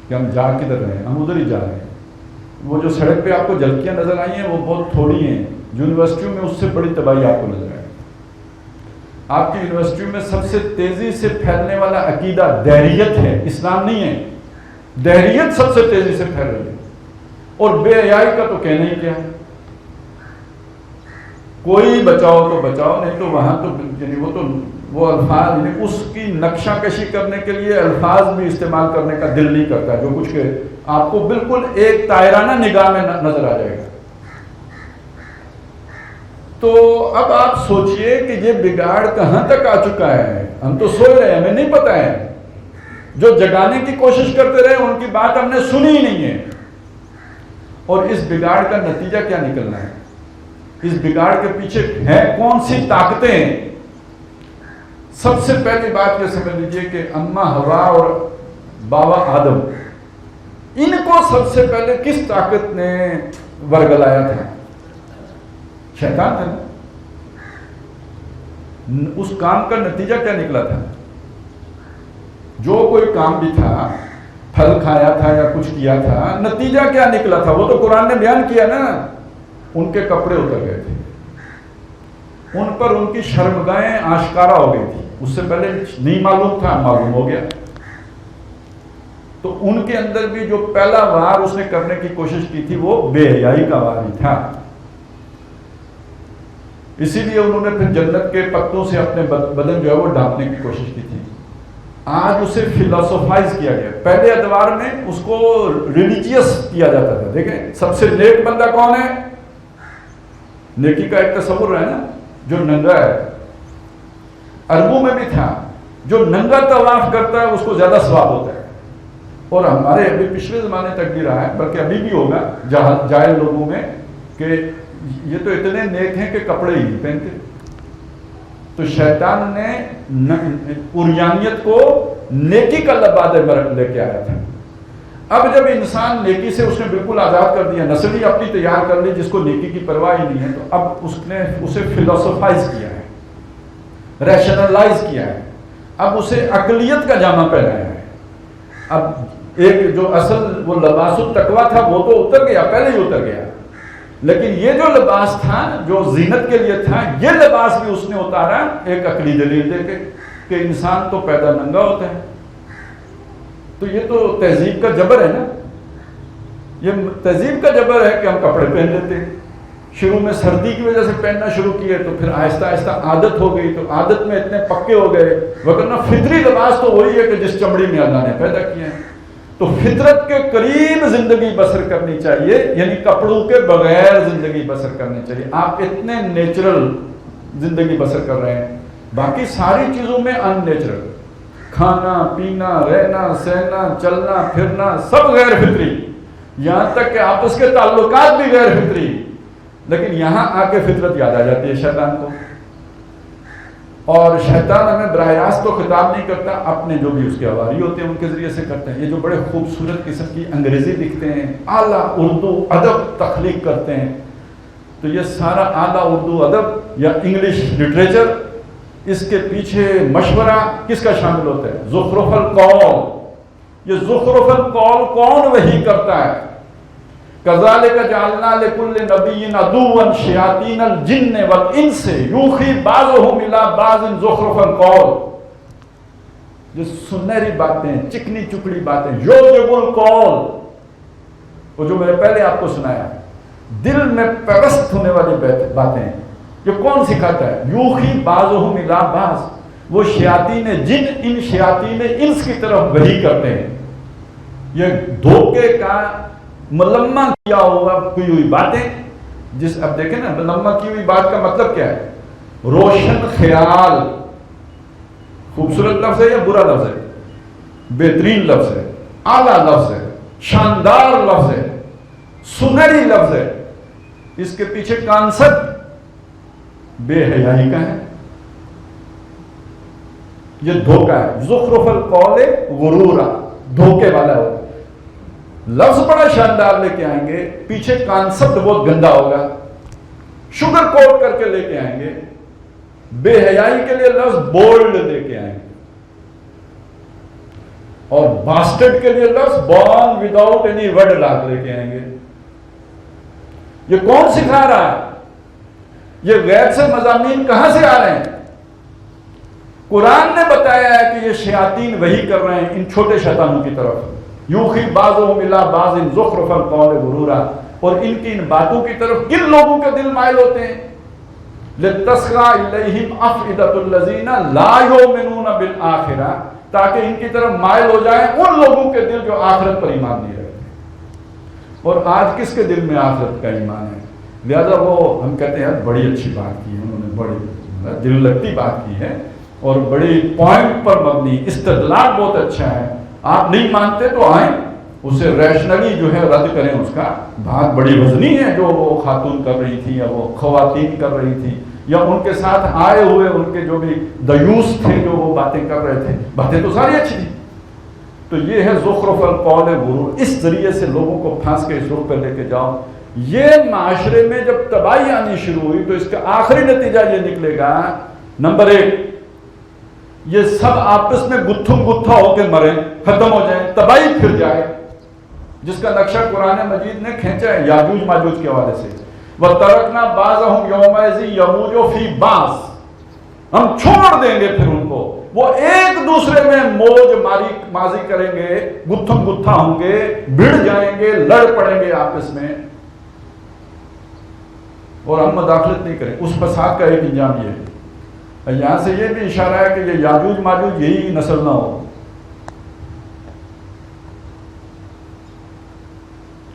کہ ہم جا کدھر رہے ہیں، ہم ادھر ہی جا رہے ہیں. وہ جو سڑک پہ آپ کو جھلکیاں نظر آئی ہیں وہ بہت تھوڑی ہیں، یونیورسٹیوں میں اس سے بڑی تباہی آپ کو نظر آئے. آپ کی یونیورسٹیوں میں سب سے تیزی سے پھیلنے والا عقیدہ دہریت ہے، اسلام نہیں ہے. دہریت سب سے تیزی سے پھیل رہی ہے، اور بے حیائی کا تو کہنا ہی کیا ہے. کوئی بچاؤ تو بچاؤ، نہیں تو وہاں تو یعنی وہ الفاظ یعنی اس کی نقشہ کشی کرنے کے لیے الفاظ بھی استعمال کرنے کا دل نہیں کرتا، جو کچھ کہ آپ کو بالکل ایک طائرانہ نگاہ میں نظر آ جائے گا. تو اب آپ سوچئے کہ یہ بگاڑ کہاں تک آ چکا ہے. ہم تو سوچ رہے ہیں، ہمیں نہیں پتا ہے. جو جگانے کی کوشش کرتے رہے ان کی بات ہم نے سنی ہی نہیں ہے. اور اس بگاڑ کا نتیجہ کیا نکلنا ہے؟ اس بگاڑ کے پیچھے ہے کون سی طاقتیں؟ سب سے پہلی بات یہ سمجھ لیجیے کہ اماں حوا اور بابا آدم، ان کو سب سے پہلے کس طاقت نے ورگلایا تھا؟ شیطان تھا. اس کام کا نتیجہ کیا نکلا تھا؟ جو کوئی کام بھی تھا، پھل کھایا تھا یا کچھ کیا تھا، نتیجہ کیا نکلا تھا وہ تو قرآن نے بیان کیا نا. ان کے کپڑے اتر گئے تھے، ان پر ان کی شرمگاہیں آشکارا ہو گئی تھی. اس سے پہلے نہیں معلوم تھا، معلوم ہو گیا. تو ان کے اندر بھی جو پہلا وار اس نے کرنے کی کوشش کی تھی وہ بے حیائی کا وار ہی تھا. اسی لیے انہوں نے پھر جنت کے پتوں سے اپنے بدن جو ہے وہ ڈھانپنے کی کوشش کی تھی. آج اسے فلاسفائز کیا گیا. پہلے ادوار میں اس کو ریلیجیس کیا جاتا تھا. دیکھیں سب سے نیک بندہ کون ہے؟ نیکی کا ایک تصور ہے نا، جو ننگا ہے. عربوں میں بھی تھا، جو ننگا طواف کرتا ہے اس کو زیادہ ثواب ہوتا ہے. اور ہمارے ابھی پچھلے زمانے تک بھی رہا ہے، بلکہ ابھی بھی ہوگا جاہل لوگوں میں، کہ یہ تو اتنے نیک ہیں کہ کپڑے ہی نہیں پہنتے. تو شیطان نے عریانیت کو نیکی کا لبادہ لے کے آیا تھا. اب جب انسان نیکی سے اس نے بالکل آزاد کر دیا، نسل ہی اپنی تیار کر لی جس کو نیکی کی پرواہ ہی نہیں ہے، تو اب اس نے اسے فلاسفائز کیا ہے، ریشنلائز کیا ہے. اب اسے عقلیت کا جامہ پہنایا ہے. اب ایک جو اصل وہ لباس التقویٰ تھا وہ تو اتر گیا، پہلے ہی اتر گیا. لیکن یہ جو لباس تھا جو زینت کے لیے تھا، یہ لباس بھی اس نے اتارا ایک عقلی دلیل دے کے کہ انسان تو پیدا ننگا ہوتا ہے. تو یہ تو تہذیب کا جبر ہے نا. یہ تہذیب کا جبر ہے کہ ہم کپڑے پہن لیتے ہیں. شروع میں سردی کی وجہ سے پہننا شروع کیے، تو پھر آہستہ آہستہ عادت ہو گئی، تو عادت میں اتنے پکے ہو گئے. وگرنہ فطری لباس تو وہی ہے کہ جس چمڑی میں اللہ نے پیدا کیا ہے. تو فطرت کے قریب زندگی بسر کرنی چاہیے، یعنی کپڑوں کے بغیر زندگی بسر کرنی چاہیے. آپ اتنے نیچرل زندگی بسر کر رہے ہیں، باقی ساری چیزوں میں ان نیچرل. کھانا پینا، رہنا سہنا، چلنا پھرنا سب غیر فطری، یہاں تک کہ آپس کے تعلقات بھی غیر فطری. لیکن یہاں آ کے فطرت یاد آ جاتی ہے شیطان کو. اور شیطان ہمیں براہ راست تو خطاب نہیں کرتا، اپنے جو بھی اس کے حواری ہوتے ہیں ان کے ذریعے سے کرتے ہیں. یہ جو بڑے خوبصورت قسم کی انگریزی لکھتے ہیں، اعلیٰ اردو ادب تخلیق کرتے ہیں، تو یہ سارا اعلیٰ اردو ادب یا انگلش لٹریچر، اس کے پیچھے مشورہ کس کا شامل ہوتا ہے؟ زخرف القول. یہ زخرف القول کون وحی کرتا ہے؟ كَذَلِكَ جَعَلْنَا لِكُلِّ نَبِيٍّ عَدُوًّا شَيَاطِينَ الْجِنِّ وَالْإِنسِ يُوحِي بَعْضُهُمْ إِلَىٰ بَعْضٍ زُخْرُفَ الْقَوْلِ. جو سنہری باتیں، چکنی چکڑی باتیں، يُعْجِبُ الْقَوْلِ، وہ جو میں نے پہلے آپ کو سنایا، دل میں پیوست ہونے والی باتیں، یہ کون سکھاتا ہے؟ يُوحِي بَعْضُهُمْ إِلَىٰ بَعْضٍ. وہ شیاطین جن ان شیاطین انس کی طرف وحی کرتے ہیں. یہ دھوکے کا ملمہ کیا ہوا کی ہوئی باتیں، جس اب دیکھیں نا، ملمہ کی ہوئی بات کا مطلب کیا ہے؟ روشن خیال. خوبصورت لفظ ہے یا برا لفظ ہے؟ بہترین لفظ ہے، اعلیٰ لفظ ہے، شاندار لفظ ہے، سنہری لفظ ہے. اس کے پیچھے کانسیپٹ بے حیائی کا ہے. یہ دھوکہ ہے. زخرف القول غرورا، دھوکے والا ہوگا. لفظ بڑا شاندار لے کے آئیں گے، پیچھے کانسپٹ بہت گندا ہوگا. شوگر کوٹ کر کے لے کے آئیں گے. بے حیائی کے لیے لفظ بولڈ لے کے آئیں گے، اور باسٹرڈ کے لیے لفظ born without any word log لے کے آئیں گے. یہ کون سکھا رہا ہے؟ یہ غیر سے مضامین کہاں سے آ رہے ہیں؟ قرآن نے بتایا ہے کہ یہ شیاطین وحی کر رہے ہیں ان چھوٹے شیطانوں کی طرف. یوحی بعضهم الی بعض زخرف القول غرورا، اور ان کی ان باتوں کی طرف کن لوگوں کے دل مائل ہوتے ہیں؟ لتصغى الیہم افئدۃ الذین لا یؤمنون بالآخرہ، تاکہ ان کی طرف مائل ہو جائیں ان لوگوں کے دل جو آخرت پر ایمان نہیں رکھتے. اور آج کس کے دل میں آخرت کا ایمان ہے؟ لہذا وہ ہم کہتے ہیں بڑی اچھی بات کی ہے انہوں نے، بڑی دل لگتی بات کی ہے اور بڑی پوائنٹ پر مبنی، استدلال بہت اچھا ہے. آپ نہیں مانتے تو آئیں، اسے ریشنلی جو ہے رد کریں. اس کا بات بڑی وزنی ہے جو وہ خاتون کر رہی تھی یا وہ خواتین کر رہی تھی یا ان کے ساتھ آئے ہوئے ان کے جو بھی دیوس تھے جو وہ باتیں کر رہے تھے. باتیں تو ساری اچھی تھی. تو یہ ہے زخرف القول غرور. اس ذریعے سے لوگوں کو پھانس کے اس رخ پہ لے کے جاؤ. یہ معاشرے میں جب تباہی آنی شروع ہوئی تو اس کا آخری نتیجہ یہ نکلے گا، نمبر 1، یہ سب آپس میں گتھم گتھا ہو کے مریں، ختم ہو جائیں، تباہی پھر جائے، جس کا نقشہ قرآن مجید نے کھینچا ہے یاجوج ماجوج کے حوالے سے. وَتَرَكْنَا بَعْضَهُمْ يَوْمَئِذٍ يَمُوجُ فِي بَعْضٍ، ہم چھوڑ دیں گے پھر ان کو، وہ ایک دوسرے میں موج مازی کریں گے، گتھم گتھا ہوں گے، بھڑ جائیں گے، لڑ پڑیں گے آپس میں، اور ہم مداخلت نہیں کریں. اس فساد کا ایک انجام یہ ہے. یہاں سے یہ بھی اشارہ ہے کہ یہ یاجوج ماجوج یہی نسل نہ ہو.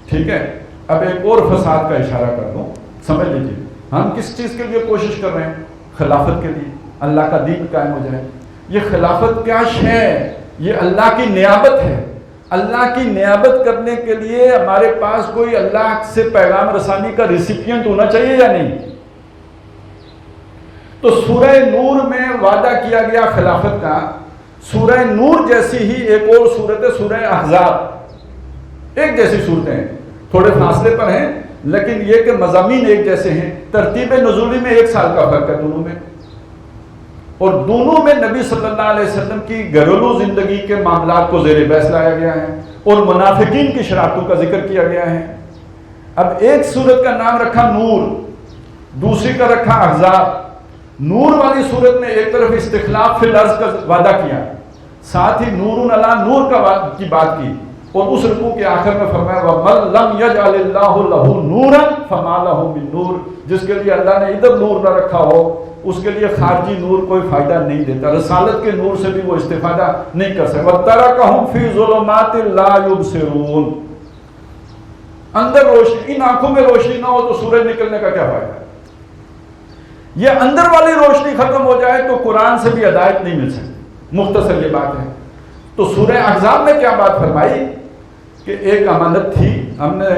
ٹھیک ہے. اب ایک اور فساد کا اشارہ کر دوں، سمجھ لیجیے. ہم کس چیز کے لیے کوشش کر رہے ہیں؟ خلافت کے لیے، اللہ کا دین قائم ہو جائے. یہ خلافت کیا شے ہے؟ یہ اللہ کی نیابت ہے. اللہ کی نیابت کرنے کے لیے ہمارے پاس کوئی اللہ سے پیغام رسانی کا ریسیپینٹ ہونا چاہیے یا نہیں؟ تو سورہ نور میں وعدہ کیا گیا خلافت کا. سورہ نور جیسی ہی ایک اور صورت ہے سورہ احزاب. ایک جیسی صورتیں ہیں، تھوڑے فاصلے پر ہیں لیکن یہ کہ مضامین ایک جیسے ہیں. ترتیب نزولی میں 1 سال کا فرق ہے دونوں میں، اور دونوں میں نبی صلی اللہ علیہ وسلم کی گھریلو زندگی کے معاملات کو زیر بحث لایا گیا ہے اور منافقین کی شرارتوں کا ذکر کیا گیا ہے. اب ایک صورت کا نام رکھا نور، دوسری کا رکھا احزاب. نور والی صورت میں ایک طرف استخلاف فی الارض کا وعدہ کیا، ساتھ ہی نور علی نور کی بات کی، اور اس رکوع کے آخر میں فرمایا وَمَن لَمْ يَجْعَلِ اللَّهُ لَهُ نُورًا فَمَا لَهُ مِن نُور. جس کے لیے اللہ نے ادھر نور نہ رکھا ہو اس کے لیے خارجی نور کوئی فائدہ نہیں دیتا. رسالت کے نور سے بھی وہ استفادہ نہیں کر سکتا. وَتَرَكَهُمْ فِي ظُلُمَاتٍ لَا يُبْصِرُونَ. اندر روشنی، ان آنکھوں میں روشنی نہ ہو تو سورج نکلنے کا کیا فائدہ؟ یہ اندر والی روشنی ختم ہو جائے تو قرآن سے بھی ہدایت نہیں مل سکتی. مختصر یہ بات ہے. تو سورہ احزاب میں کیا بات فرمائی کہ ایک امانت تھی، ہم نے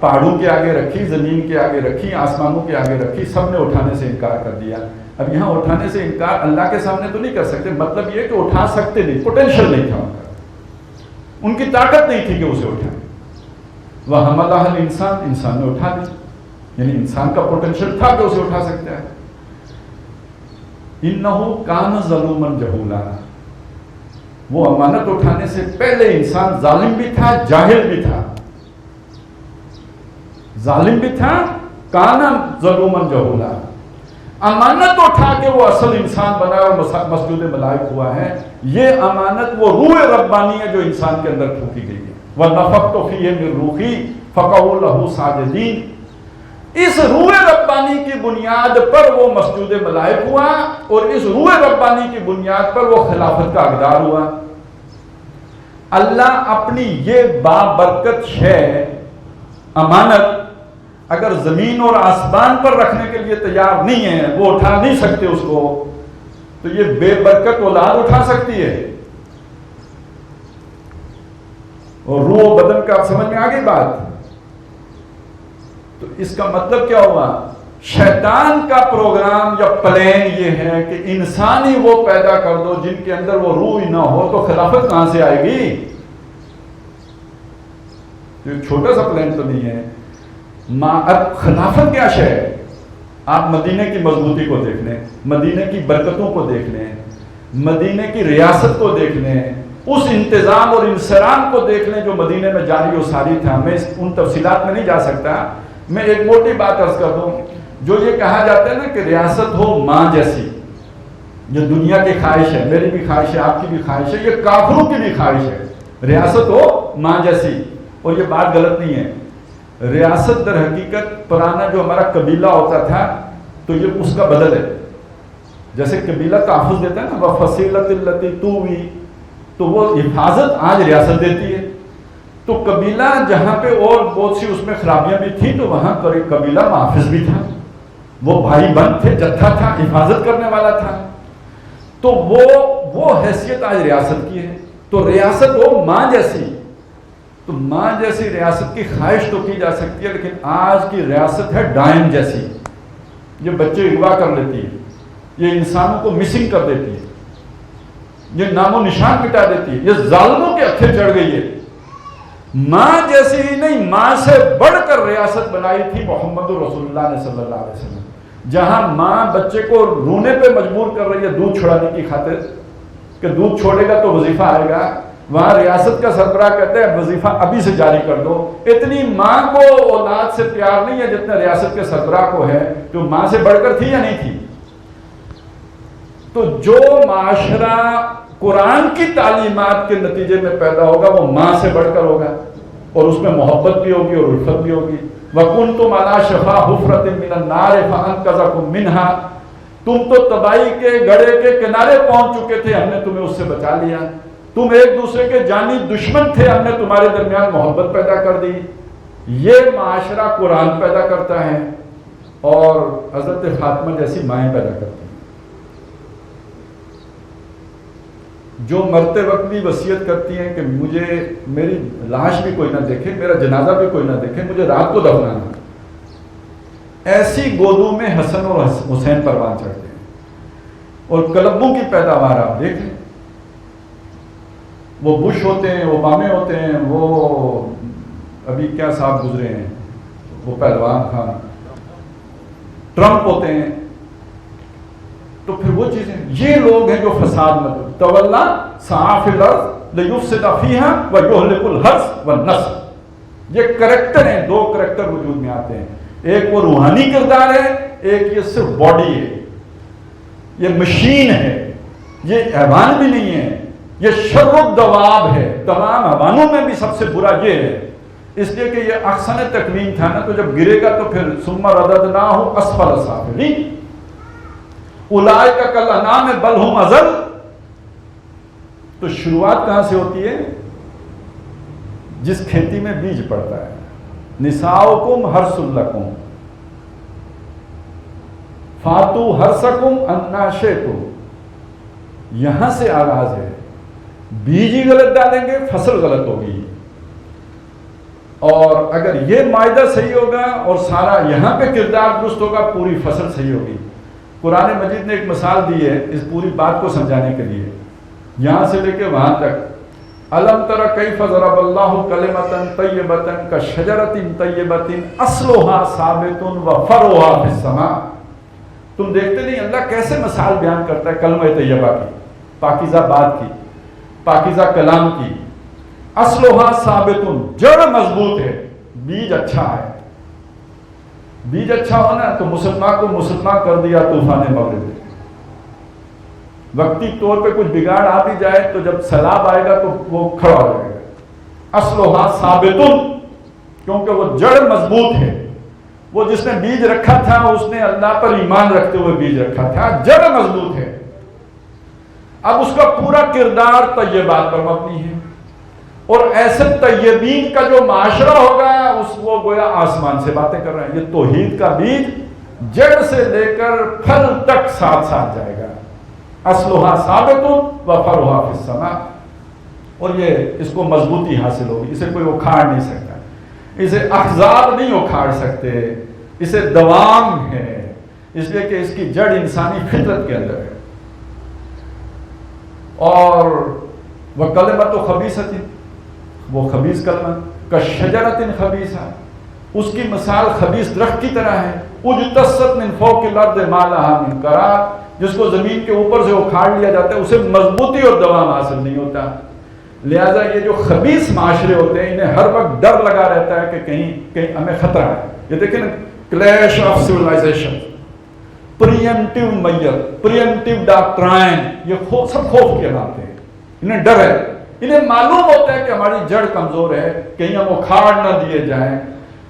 پہاڑوں کے آگے رکھی، زمین کے آگے رکھی، آسمانوں کے آگے رکھی، سب نے اٹھانے سے انکار کر دیا. اب یہاں اٹھانے سے انکار اللہ کے سامنے تو نہیں کر سکتے، مطلب یہ کہ اٹھا سکتے نہیں، پوٹینشیل نہیں تھا ان کا، ان کی طاقت نہیں تھی کہ اسے اٹھائیں. وَحَمَلَهَا الْإِنسَانُ، انسان نے اٹھا دی، یعنی انسان کا پوٹینشیل تھا کہ اسے اٹھا سکتا ہے. إِنَّهُ كَانَ ظَلُومًا جَهُولًا. وہ امانت اٹھانے سے پہلے انسان ظالم بھی تھا، جاہل بھی تھا. ظالم بھی تھا، کانا ظلومًا جہولا. امانت اٹھا کے وہ اصل انسان بنا اور مسجود ملائک ہوا ہے. یہ امانت وہ روح ربانی ہے جو انسان کے اندر پھونکی گئی ہے. وَنَفَخْتُ فِيهِ مِن رُوحِي فَقَعُوا لَهُ سَاجِدِينَ. اس روح ربانی کی بنیاد پر وہ مسجود ملائک ہوا اور اس روح ربانی کی بنیاد پر وہ خلافت کا حقدار ہوا. اللہ اپنی یہ بابرکت شے امانت اگر زمین اور آسمان پر رکھنے کے لیے تیار نہیں ہے، وہ اٹھا نہیں سکتے اس کو، تو یہ بے برکت اولاد اٹھا سکتی ہے. اور روح و بدن کا سمجھ میں آ گئی بات. تو اس کا مطلب کیا ہوا شیطان کا پروگرام یا پلان یہ ہے کہ انسانی وہ پیدا کر دو جن کے اندر وہ روح نہ ہو، تو خلافت کہاں سے آئے گی؟ یہ چھوٹا سا پلان تو نہیں ہے۔ اب خلافت کیا شے ہے؟ آپ مدینے کی مضبوطی کو دیکھ لیں، مدینے کی برکتوں کو دیکھ لیں، مدینے کی ریاست کو دیکھ لیں، اس انتظام اور انسرام کو دیکھ لیں جو مدینے میں جاری و ساری تھا۔ میں ان تفصیلات میں نہیں جا سکتا، میں ایک موٹی بات عرض کر دوں۔ جو یہ کہا جاتا ہے نا کہ ریاست ہو ماں جیسی، جو دنیا کی خواہش ہے، میری بھی خواہش ہے، آپ کی بھی خواہش ہے، یہ کافروں کی بھی خواہش ہے، ریاست ہو ماں جیسی۔ اور یہ بات غلط نہیں ہے، ریاست در حقیقت پرانا جو ہمارا قبیلہ ہوتا تھا تو یہ اس کا بدل ہے۔ جیسے قبیلہ تحفظ دیتا ہے نا، وَفَصِيلَةِ الَّتِي تُوِي، تو وہ حفاظت آج ریاست دیتی ہے۔ تو قبیلہ جہاں پہ اور بہت سی اس میں خرابیاں بھی تھیں تو وہاں قبیلہ محافظ بھی تھا، وہ بھائی بند تھے، جتھا تھا، حفاظت کرنے والا تھا۔ تو وہ حیثیت آج ریاست کی ہے۔ تو ریاست ہو ماں جیسی، تو ماں جیسی ریاست کی خواہش تو کی جا سکتی ہے، لیکن آج کی ریاست ہے ڈائن جیسی، یہ بچے اغوا کر لیتی ہے، یہ انسانوں کو مسنگ کر دیتی ہے، یہ نام و نشان مٹا دیتی ہے، یہ ظالموں کے ہتھے چڑھ گئی ہے۔ ماں جیسی ہی نہیں، ماں سے بڑھ کر ریاست بنائی تھی محمد رسول اللہ نے صلی اللہ علیہ وسلم۔ جہاں ماں بچے کو رونے پہ مجبور کر رہی ہے دودھ چھڑانے کی خاطر کہ دودھ چھوڑے گا تو وظیفہ آئے گا، وہاں ریاست کا سربراہ کہتے ہیں وظیفہ ابھی سے جاری کر دو۔ اتنی ماں کو اولاد سے پیار نہیں ہے جتنا ریاست کے سربراہ کو ہے، جو ماں سے بڑھ کر تھی یا نہیں تھی۔ تو جو معاشرہ قرآن کی تعلیمات کے نتیجے میں پیدا ہوگا وہ ماں سے بڑھ کر ہوگا، اور اس میں محبت بھی ہوگی اور الفت بھی ہوگی۔ وَكُنْتُمْ عَلَىٰ شَفَا حُفْرَةٍ مِّنَ النَّارِ فَأَنْقَذَكُم مِّنْهَا، تم تو تباہی کے گڑھے کے کنارے پہنچ چکے تھے، ہم نے تمہیں اس سے بچا لیا۔ تم ایک دوسرے کے جانی دشمن تھے، ہم نے تمہارے درمیان محبت پیدا کر دی۔ یہ معاشرہ قرآن پیدا کرتا ہے اور حضرت فاطمہ جیسی مائیں پیدا کرتی ہیں، جو مرتے وقت بھی وصیت کرتی ہیں کہ مجھے میری لاش بھی کوئی نہ دیکھے، میرا جنازہ بھی کوئی نہ دیکھے، مجھے رات کو دفنانا۔ ایسی گودوں میں حسن اور حسین پروان چڑھتے ہیں، اور کلبوں کی پیداوار آپ دیکھیں، وہ بش ہوتے ہیں، اوبامے ہوتے ہیں، وہ ابھی کیا صاحب گزرے ہیں وہ پہلوان خان، ٹرمپ ہوتے ہیں۔ تو پھر وہ چیزیں، یہ لوگ ہیں جو فساد میں تولا سعی فی الارض لیفسد فیہا ویہلک الحرث والنسل۔ یہ کریکٹر ہیں، دو کریکٹر وجود میں آتے ہیں، ایک وہ روحانی کردار ہے، ایک یہ صرف باڈی ہے، یہ مشین ہے، یہ حیوان بھی نہیں ہے، یہ شر الدواب ہے، تمام حیوانوں میں بھی سب سے برا یہ ہے۔ اس لیے کہ یہ احسن تکوین تھا نا، تو جب گرے گا تو پھر ثم رددناہ اسفل سافلین، اولئک کالانعام بل ھم اضل۔ تو شروعات کہاں سے ہوتی ہے؟ جس کھیتی میں بیج پڑتا ہے۔ نساؤکم حرث لکم فاتوا حرثکم انا شئتم، یہاں سے آغاز ہے۔ بیج ہی غلط ڈالیں گے فصل غلط ہوگی، اور اگر یہ معاہدہ صحیح ہوگا اور سارا یہاں پہ کردار درست ہوگا پوری فصل صحیح ہوگی۔ قرآن مجید نے ایک مثال دی ہے اس پوری بات کو سمجھانے کے لیے، یہاں سے لے کے وہاں تک۔ الم تر کیف ضرب اللہ کلمۃ طیبۃ کشجرۃ طیبۃ اصلھا ثابت وفرعھا فی السماء۔ تم دیکھتے نہیں اللہ کیسے مثال بیان کرتا ہے کلمہ طیبہ کی، پاکیزہ بات کی، پاکیزہ کلام کی۔ اصلھا ثابت، جڑ مضبوط ہے، بیج اچھا ہے۔ بیج اچھا ہونا تو مسلمان کو مسلمان کر دیا طوفان مغرب۔ وقتی طور پہ کچھ بگاڑ آ بھی جائے تو جب سیلاب آئے گا تو وہ کھڑا ہو جائے گا۔ اصلھا ثابت، کیونکہ وہ جڑ مضبوط ہے۔ وہ جس نے بیج رکھا تھا اس نے اللہ پر ایمان رکھتے ہوئے بیج رکھا تھا، جڑ مضبوط ہے۔ اب اس کا پورا کردار طیبات پر مبنی ہے، اور ایسے طیبین کا جو معاشرہ ہوگا اس وہ گویا آسمان سے باتیں کر رہے ہیں۔ یہ توحید کا بیج جڑ سے لے کر پھل تک ساتھ ساتھ جائے گا۔ اصلھا ثابت وفرعھا فی السماء، اور یہ اس کو مضبوطی حاصل ہوگی، اسے کوئی اکھاڑ نہیں سکتا، اسے احزاب نہیں اکھاڑ سکتے، اسے دوام ہے، اس لیے کہ اس کی جڑ انسانی فطرت کے اندر ہے۔ اور وہ کلمۃ خبیثۃ، وہ خبیث کلمہ، کشجرۃ خبیثہ، اس کی مثال خبیث درخت کی طرح ہے، اجتثت من فوق الارض ما لها من قرار، جس کو زمین کے اوپر سے اکھاڑ لیا جاتا ہے، اسے مضبوطی اور دوام حاصل نہیں ہوتا۔ لہذا یہ جو خبیث معاشرے ہوتے ہیں انہیں ہر وقت ڈر لگا رہتا ہے کہ کہیں ہمیں خطرہ ہے۔ یہ دیکھیں نا، کلیش آف سویلائزیشن، پریمپٹیو میت، پریمپٹیو ڈاکٹرائن، یہ سب خوف کی علامتیں ہیں۔ انہیں ڈر ہے، انہیں معلوم ہوتا ہے کہ ہماری جڑ کمزور ہے، کہیں ہم اکھاڑ نہ دیے جائیں،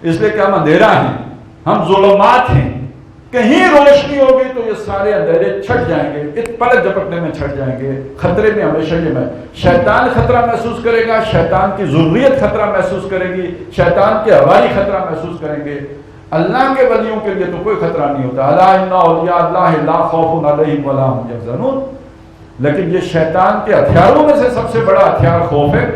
اس لیے کہ ہم اندھیرا ہیں، ہم ظلمات ہیں، کہیں روشنی ہوگی تو یہ سارے اندھیرے چھٹ جائیں گے، پلک جھپکنے میں چھٹ جائیں گے۔ خطرے میں ہمیشہ یہ میں شیطان خطرہ محسوس کرے گا، شیطان کی ذریت خطرہ محسوس کرے گی، شیطان کے حواری خطرہ محسوس کریں گے۔ اللہ کے ولیوں کے لیے تو کوئی خطرہ نہیں ہوتا، الا ان اولیاء اللہ لا خوف علیہم ولا هم یحزنون۔ لیکن یہ شیطان کے ہتھیاروں میں سے سب سے بڑا ہتھیار خوف ہے۔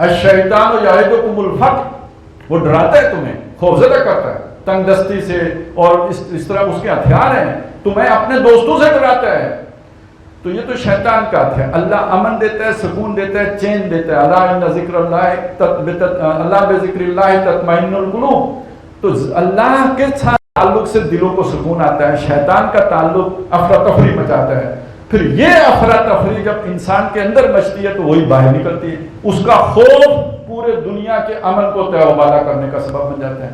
الشیطان یعدکم الفقر، وہ ڈراتا ہے تمہیں، خوفزدہ کرتا ہے تنگ دستی سے، اور اس طرح اس کے ہتھیار ہیں، تمہیں اپنے دوستوں سے ڈراتا ہے۔ تو یہ تو شیطان کا ہتھیار۔ اللہ امن دیتا ہے، سکون دیتا ہے، چین دیتا ہے۔ الا ان ذکر اللہ بذکر اللہ تطمئن القلوب۔ تو اللہ کے ساتھ تعلق سے دلوں کو سکون آتا ہے، شیطان کا تعلق افراتفری مچاتا ہے۔ پھر یہ افراتفری جب انسان کے اندر مچتی ہے تو وہی باہر نکلتی ہے، اس کا خوف پورے دنیا کے امن کو تہہ و بالا کرنے کا سبب بن جاتا ہے۔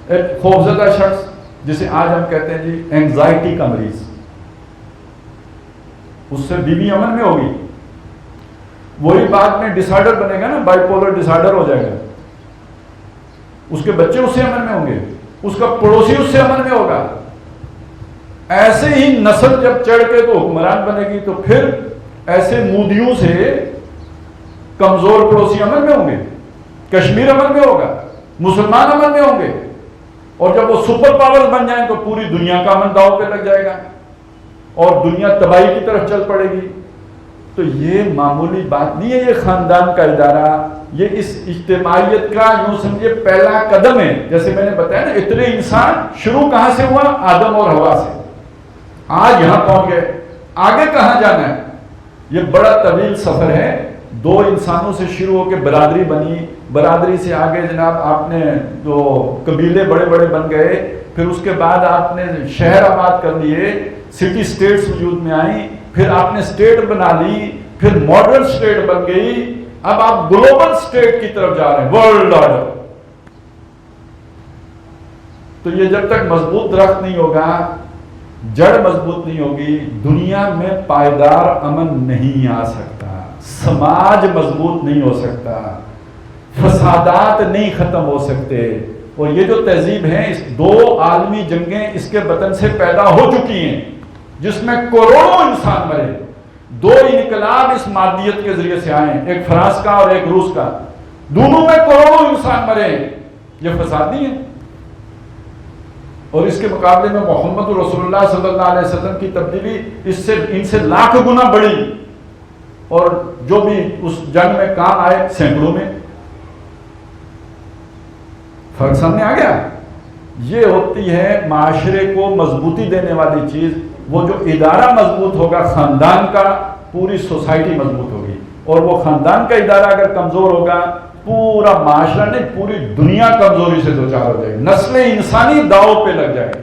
ایک خوفزدہ شخص، جسے آج ہم کہتے ہیں جی اینگزائٹی کا مریض، اس سے بیوی امن میں ہوگی، وہی بعد میں ڈس آرڈر بنے گا نا، بائی پولر ڈس آرڈر ہو جائے گا، اس کے بچے اس سے امن میں ہوں گے، اس کا پڑوسی اس سے امن میں ہوگا۔ ایسے ہی نسل جب چڑھ کے تو حکمران بنے گی، تو پھر ایسے مودیوں سے کمزور پڑوسی امن میں ہوں گے، کشمیر امن میں ہوگا، مسلمان امن میں ہوں گے، اور جب وہ سپر پاور بن جائیں تو پوری دنیا کا امن داؤ پہ لگ جائے گا اور دنیا تباہی کی طرف چل پڑے گی۔ تو یہ معمولی بات نہیں ہے، یہ خاندان کا ادارہ، یہ اس اجتماعیت کا یوں سمجھے پہلا قدم ہے۔ جیسے میں نے بتایا نا، اتنے انسان شروع کہاں سے ہوا؟ آدم اور حوا سے، آج یہاں پہنچ گئے، آگے کہاں جانا ہے؟ یہ بڑا طویل سفر ہے۔ دو انسانوں سے شروع ہو کے برادری بنی، برادری سے آگے جناب آپ نے جو قبیلے بڑے بڑے بن گئے، پھر اس کے بعد آپ نے شہر آباد کر لیے، سٹی سٹیٹس وجود میں آئیں، پھر آپ نے سٹیٹ بنا لی، پھر ماڈرن سٹیٹ بن گئی، اب آپ گلوبل سٹیٹ کی طرف جا رہے ہیں، ورلڈ آرڈر۔ تو یہ جب تک مضبوط درخت نہیں ہوگا، جڑ مضبوط نہیں ہوگی، دنیا میں پائیدار امن نہیں آ سکتا، سماج مضبوط نہیں ہو سکتا، فسادات نہیں ختم ہو سکتے۔ اور یہ جو تہذیب ہے، اس دو عالمی جنگیں اس کے بطن سے پیدا ہو چکی ہیں، جس میں کروڑوں انسان مرے، دو انقلاب اس مادیت کے ذریعے سے آئے ہیں، ایک فرانس کا اور ایک روس کا، دونوں میں کروڑوں انسان مرے، یہ فساد نہیں ہے؟ اور اس کے مقابلے میں محمد رسول اللہ صلی اللہ علیہ وسلم کی تبدیلی ان سے لاکھ گنا بڑی، اور جو بھی اس جنگ میں کام آئے سینکڑوں میں۔ فرق سامنے آ گیا۔ یہ ہوتی ہے معاشرے کو مضبوطی دینے والی چیز۔ وہ جو ادارہ مضبوط ہوگا خاندان کا، پوری سوسائٹی مضبوط ہوگی، اور وہ خاندان کا ادارہ اگر کمزور ہوگا، پورا معاشرہ نہیں، پوری دنیا کمزوری سے دوچار ہو جائے گی، نسل انسانی داؤ پہ لگ جائے گی۔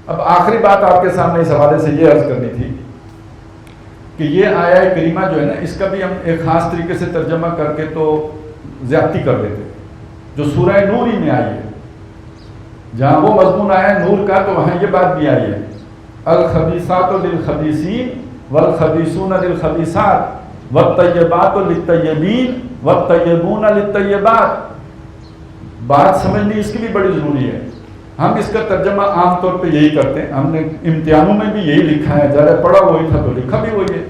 اب آخری بات آپ کے سامنے اس حوالے سے یہ عرض کرنی تھی کہ یہ آیہ کریمہ جو ہے نا، اس کا بھی ہم ایک خاص طریقے سے ترجمہ کر کے تو زیادتی کر دیتے، جو سورہ نور ہی میں آئی ہے، جہاں وہ مضمون آیا ہے نور کا، تو وہاں یہ بات بھی آئی ہے، الخبیثات للخبیثین والخبیثون للخبیثات والطیبات للطیبین والطیبون للطیبات۔ بات سمجھنی اس کی بھی بڑی ضروری ہے۔ ہم اس کا ترجمہ عام طور پہ یہی کرتے ہیں، ہم نے امتحانوں میں بھی یہی لکھا ہے، ذرا پڑھا وہی تھا تو لکھا بھی وہی ہے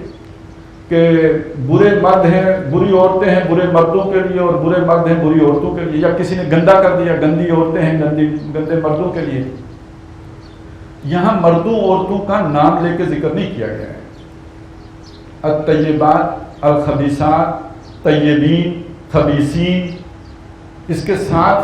کہ برے مرد ہیں، بری عورتیں ہیں برے مردوں کے لیے، اور برے مرد ہیں بری عورتوں کے لیے، یا کسی نے گندا کر دیا، گندی عورتیں ہیں گندے مردوں کے لیے۔ یہاں مردوں عورتوں کا نام لے کے ذکر نہیں کیا گیا ہے۔ الطیبات، الخبیثات، طیبین، خبیثین، اس کے ساتھ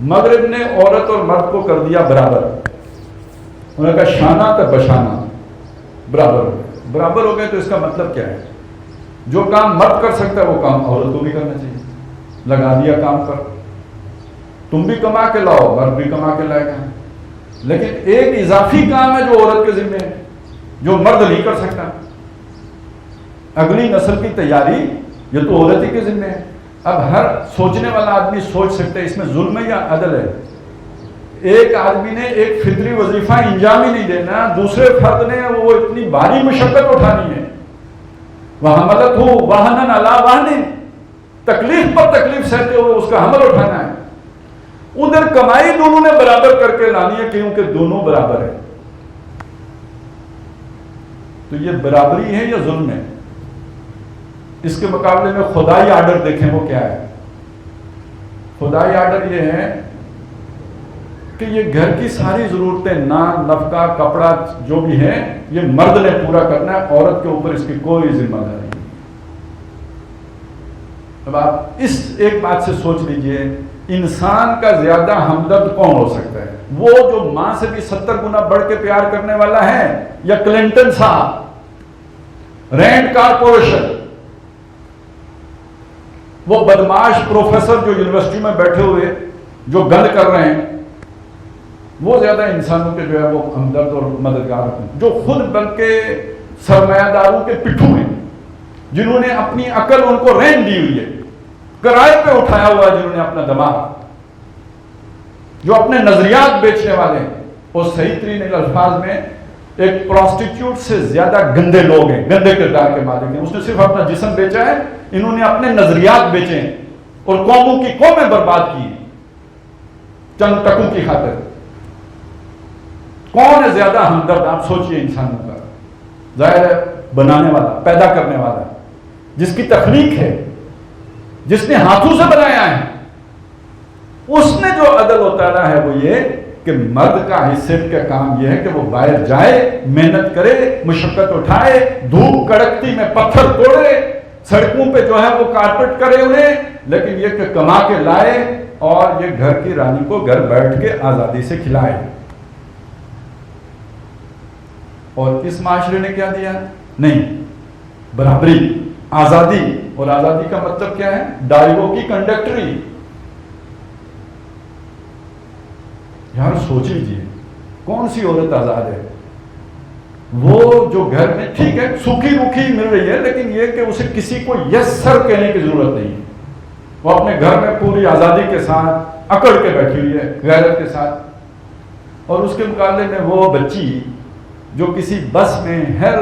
مغرب نے عورت اور مرد کو کر دیا برابر. انہوں نے کہا شانہ تو بشانہ برابر ہو گئے. برابر ہو گئے تو اس کا مطلب کیا ہے؟ جو کام مرد کر سکتا ہے وہ کام عورت کو بھی کرنا چاہیے. لگا دیا کام پر. تم بھی کما کے لاؤ، مرد بھی کما کے لائے گا. لیکن ایک اضافی کام ہے جو عورت کے ذمہ ہے، جو مرد نہیں کر سکتا. اگلی نسل کی تیاری یہ تو عورت ہی کے ذمہ ہے. اب ہر سوچنے والا آدمی سوچ سکتا ہے اس میں ظلم ہے یا عدل ہے. ایک آدمی نے ایک فطری وظیفہ انجام ہی نہیں دینا، دوسرے فرد نے وہ اتنی بھاری مشقت اٹھانی ہے. وحملتہ وہنًا علی وہن، تکلیف پر تکلیف سہتے ہوئے اس کا حمل اٹھانا ہے. ادھر کمائی دونوں نے برابر کر کے لانی ہے کیونکہ دونوں برابر ہیں. تو یہ برابری ہے یا ظلم ہے؟ اس کے مقابلے میں خدائی آرڈر دیکھیں وہ کیا ہے. خدائی آرڈر یہ ہے کہ یہ گھر کی ساری ضرورتیں، نان، نفقہ، کپڑا جو بھی ہے یہ مرد نے پورا کرنا ہے، عورت کے اوپر اس کی کوئی ذمہ داری نہیں. اب آپ اس ایک بات سے سوچ لیجئے، انسان کا زیادہ ہمدرد کون ہو سکتا ہے؟ وہ جو ماں سے بھی 70 گنا بڑھ کے پیار کرنے والا ہے، یا کلنٹن صاحب، رینڈ کارپوریشن، وہ بدماش پروفیسر جو یونیورسٹی میں بیٹھے ہوئے جو گند کر رہے ہیں، وہ زیادہ انسانوں کے جو ہے وہ ہمدرد اور مددگار ہیں، جو خود بلکہ سرمایہ داروں کے پٹھو ہیں، جنہوں نے اپنی عقل ان کو رینٹ دی ہوئی ہے، کرائے پہ اٹھایا ہوا ہے، جنہوں نے اپنا دماغ، جو اپنے نظریات بیچنے والے ہیں. اور صحیح ترین الفاظ میں ایک پروسٹیٹیوٹ سے زیادہ گندے لوگ ہیں، گندے کردار کے مالک ہیں. اس نے صرف اپنا جسم بیچا ہے، انہوں نے اپنے نظریات بیچے ہیں اور قوموں کی قومیں برباد کی چند ٹکوں کی خاطر. کون ہے زیادہ ہمدرد؟ آپ سوچئے انسانوں کا. ظاہر ہے بنانے والا، پیدا کرنے والا، جس کی تخلیق ہے، جس نے ہاتھوں سے بنایا ہے، اس نے جو عدل اتارا ہے وہ یہ کہ مرد کا حصے کا کام یہ ہے کہ وہ باہر جائے، محنت کرے، مشقت اٹھائے، دھوپ کڑکتی میں پتھر توڑے، سڑکوں پہ جو ہے وہ کارپیٹ کرے انہیں، لیکن یہ کہ کما کے لائے اور یہ گھر کی رانی کو گھر بیٹھ کے آزادی سے کھلائے. اور اس معاشرے نے کیا دیا؟ نہیں، برابری، آزادی. اور آزادی کا مطلب کیا ہے؟ ڈائیو کی کنڈکٹری. یار سوچ لیجیے، کون سی عورت آزاد ہے؟ وہ جو گھر میں ٹھیک ہے سوکھی روکھی مل رہی ہے، لیکن یہ کہ اسے کسی کو یس سر کہنے کی ضرورت نہیں ہے. وہ اپنے گھر میں پوری آزادی کے ساتھ اکڑ کے بیٹھی ہوئی ہے، غیرت کے ساتھ. اور اس کے مقابلے میں وہ بچی جو کسی بس میں ہر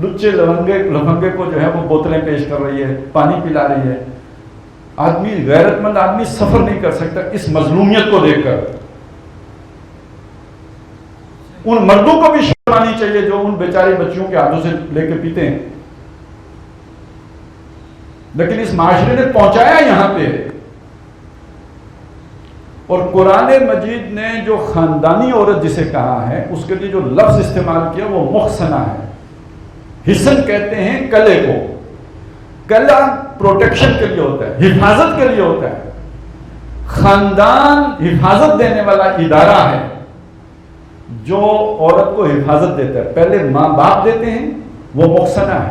لچے لفنگے کو جو ہے وہ بوتلیں پیش کر رہی ہے، پانی پلا رہی ہے. آدمی، غیرت مند آدمی سفر نہیں کر سکتا اس مظلومیت کو دیکھ کر. ان مردوں کو بھی شرم آنی چاہیے جو ان بیچاری بچیوں کے ہاتھوں سے لے کے پیتے ہیں. لیکن اس معاشرے نے پہنچایا یہاں پہ. اور قرآن مجید نے جو خاندانی عورت جسے کہا ہے، اس کے لیے جو لفظ استعمال کیا وہ محسنہ ہے. حسن کہتے ہیں کلے کو. کلا پروٹیکشن کے لیے ہوتا ہے، حفاظت کے لیے ہوتا ہے. خاندان حفاظت دینے والا ادارہ ہے جو عورت کو حفاظت دیتا ہے. پہلے ماں باپ دیتے ہیں، وہ محسنہ ہے.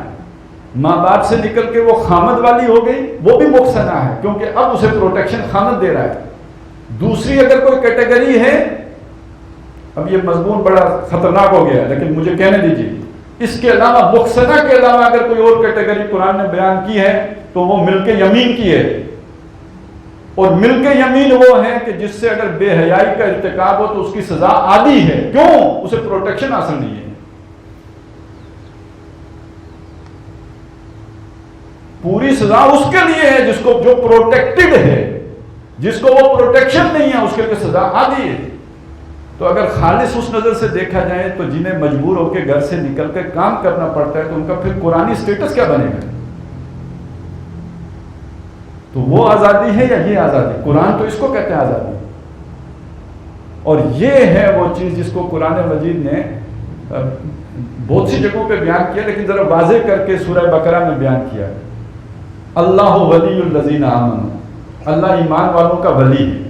ماں باپ سے نکل کے وہ خامد والی ہو گئی، وہ بھی محسنہ ہے، کیونکہ اب اسے پروٹیکشن خامد دے رہا ہے. دوسری اگر کوئی کیٹیگری ہے، اب یہ مضمون بڑا خطرناک ہو گیا لیکن مجھے کہنے دیجیے، اس کے علاوہ محسنہ کے علاوہ اگر کوئی اور کیٹیگری قرآن نے بیان کی ہے تو وہ ملک یمین کی ہے. اور ملک یمین وہ ہے کہ جس سے اگر بے حیائی کا ارتکاب ہو تو اس کی سزا عادی ہے. کیوں؟ اسے پروٹیکشن حاصل نہیں ہے. پوری سزا اس کے لیے ہے جس کو جو پروٹیکٹڈ ہے. جس کو وہ پروٹیکشن نہیں ہے اس کے لیے سزا عادی ہے. تو اگر خالص اس نظر سے دیکھا جائے تو جنہیں مجبور ہو کے گھر سے نکل کے کام کرنا پڑتا ہے تو ان کا پھر قرآنی سٹیٹس کیا بنے گا؟ تو وہ آزادی ہے یا یہ آزادی؟ قرآن تو اس کو کہتے ہیں آزادی. اور یہ ہے وہ چیز جس کو قرآن مجید نے بہت سی جگہوں پہ بیان کیا، لیکن ذرا واضح کر کے سورہ بقرہ میں بیان کیا. اللہ ولی الذین آمنوا، اللہ ایمان والوں کا ولی ہے.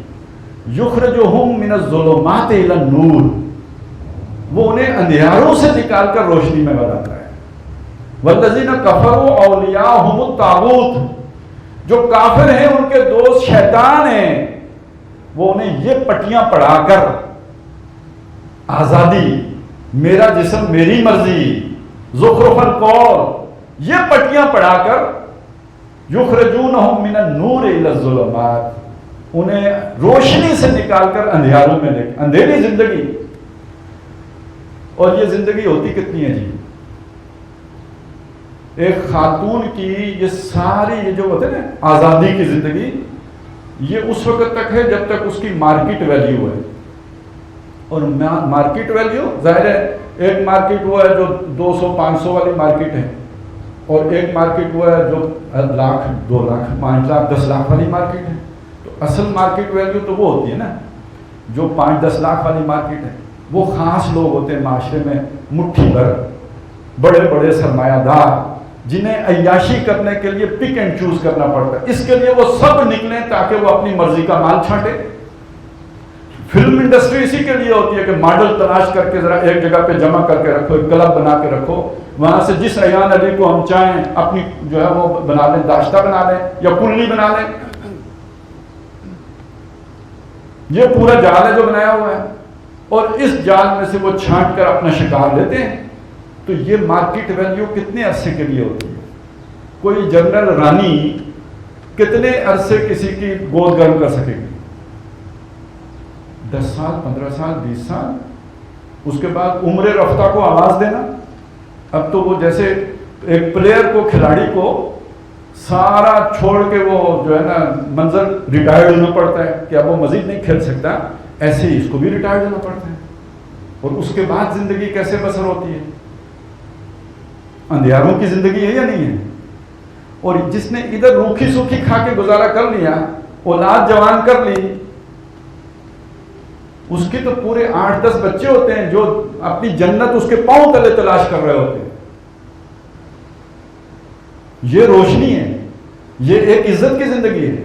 یخرجہم من الظلمات الی النور، وہ انہیں اندھیاروں سے نکال کر روشنی میں بناتا ہے. والذین کفروا اولیاءہم الطاغوت، جو کافر ہیں ان کے دوست شیطان ہیں، وہ انہیں یہ پٹیاں پڑھا کر آزادی، میرا جسم میری مرضی، زخرف القول، یہ پٹیاں پڑھا کر یخرجونہم من النور الی الظلمات، انہیں روشنی سے نکال کر اندھیاروں میں لے، اندھیری زندگی. اور یہ زندگی ہوتی کتنی ہے جی؟ ایک خاتون کی یہ ساری یہ جو ہوتے ہیں نا آزادی کی زندگی، یہ اس وقت تک ہے جب تک اس کی مارکیٹ ویلیو ہے. اور مارکیٹ ویلیو ظاہر ہے، ایک مارکیٹ وہ ہے جو 200-500 والی مارکیٹ ہے، اور ایک مارکیٹ وہ ہے جو 1 لاکھ 2 لاکھ 5 لاکھ 10 لاکھ والی مارکیٹ ہے. تو اصل مارکیٹ ویلیو تو وہ ہوتی ہے نا جو 5-10 لاکھ والی مارکیٹ ہے. وہ خاص لوگ ہوتے ہیں معاشرے میں، مٹھی بھر بڑے بڑے سرمایہ دار، جنہیں عیاشی کرنے کے لیے پک اینڈ چوز کرنا پڑتا ہے. اس کے لیے وہ سب نکلیں تاکہ وہ اپنی مرضی کا مال چھانٹے. فلم انڈسٹری اسی کے لیے ہوتی ہے کہ ماڈل تلاش کر کے ذرا ایک جگہ پہ جمع کر کے رکھو، ایک کلب بنا کے رکھو، وہاں سے جس ایان علی کو ہم چاہیں اپنی جو ہے وہ بنا لیں، داشتہ بنا لیں یا کلی بنا لیں. یہ پورا جال ہے جو بنایا ہوا ہے، اور اس جال میں سے وہ چھانٹ کر اپنا شکار لیتے ہیں. تو یہ مارکیٹ ویلیو کتنے عرصے کے لیے ہوتی ہے؟ کوئی جنرل رانی کتنے عرصے کسی کی گود گرم کر سکے گی؟ 10 سال 15 سال 20 سال. اس کے بعد عمر رفتہ کو آواز دینا. اب تو وہ جیسے ایک پلیئر کو، کھلاڑی کو سارا چھوڑ کے وہ جو ہے نا منظر ریٹائرڈ ہونا پڑتا ہے کہ اب وہ مزید نہیں کھیل سکتا، ایسے ہی اس کو بھی ریٹائرڈ ہونا پڑتا ہے. اور اس کے بعد زندگی کیسے بسر ہوتی ہے؟ اندھیاروں کی زندگی ہے یا نہیں ہے؟ اور جس نے ادھر روکھی سوکھی کھا کے گزارا کر لیا، اولاد جوان کر لی، اس کے تو پورے 8-10 بچے ہوتے ہیں جو اپنی جنت اس کے پاؤں تلے تلاش کر رہے ہوتے ہیں. یہ روشنی ہے، یہ ایک عزت کی زندگی ہے،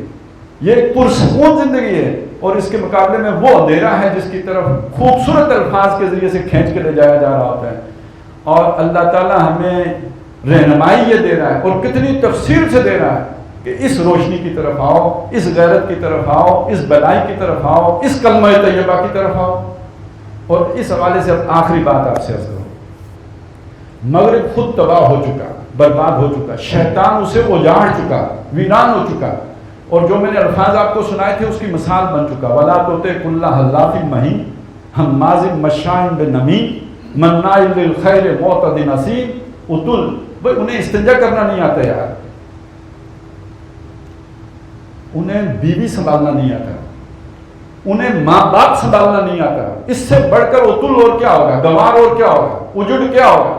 یہ ایک پرسکون زندگی ہے. اور اس کے مقابلے میں وہ اندھیرا ہے جس کی طرف خوبصورت الفاظ کے ذریعے سے کھینچ کے لے جایا جا رہا ہوتا ہے. اور اللہ تعالیٰ ہمیں رہنمائی یہ دے رہا ہے، اور کتنی تفصیل سے دے رہا ہے کہ اس روشنی کی طرف آؤ، اس غیرت کی طرف آؤ، اس بلائی کی طرف آؤ، اس کلمہ طیبہ کی طرف آؤ. اور اس حوالے سے اب آخری بات آپ سے عرض کروں. مغرب خود تباہ ہو چکا، برباد ہو چکا، شیطان اسے اجاڑ چکا، ویران ہو چکا. اور جو میں نے الفاظ آپ کو سنائے تھے اس کی مثال بن چکا. وَلَا تُطِعْ كُلَّ حَلَّافٍ مَّهِينٍ هَمَّازٍ مَّشَّاءٍ بِنَمِيمٍ مَّنَّاعٍ لِّلْخَيْرِ مُعْتَدٍ أَثِيمٍ. بھائی انہیں استنجا کرنا نہیں آتا یار، انہیں بیوی سنبھالنا نہیں آتا، انہیں ماں باپ سنبھالنا نہیں آتا. اس سے بڑھ کر اتل اور کیا ہوگا، گوار اور کیا ہوگا، اجڑ کیا ہوگا.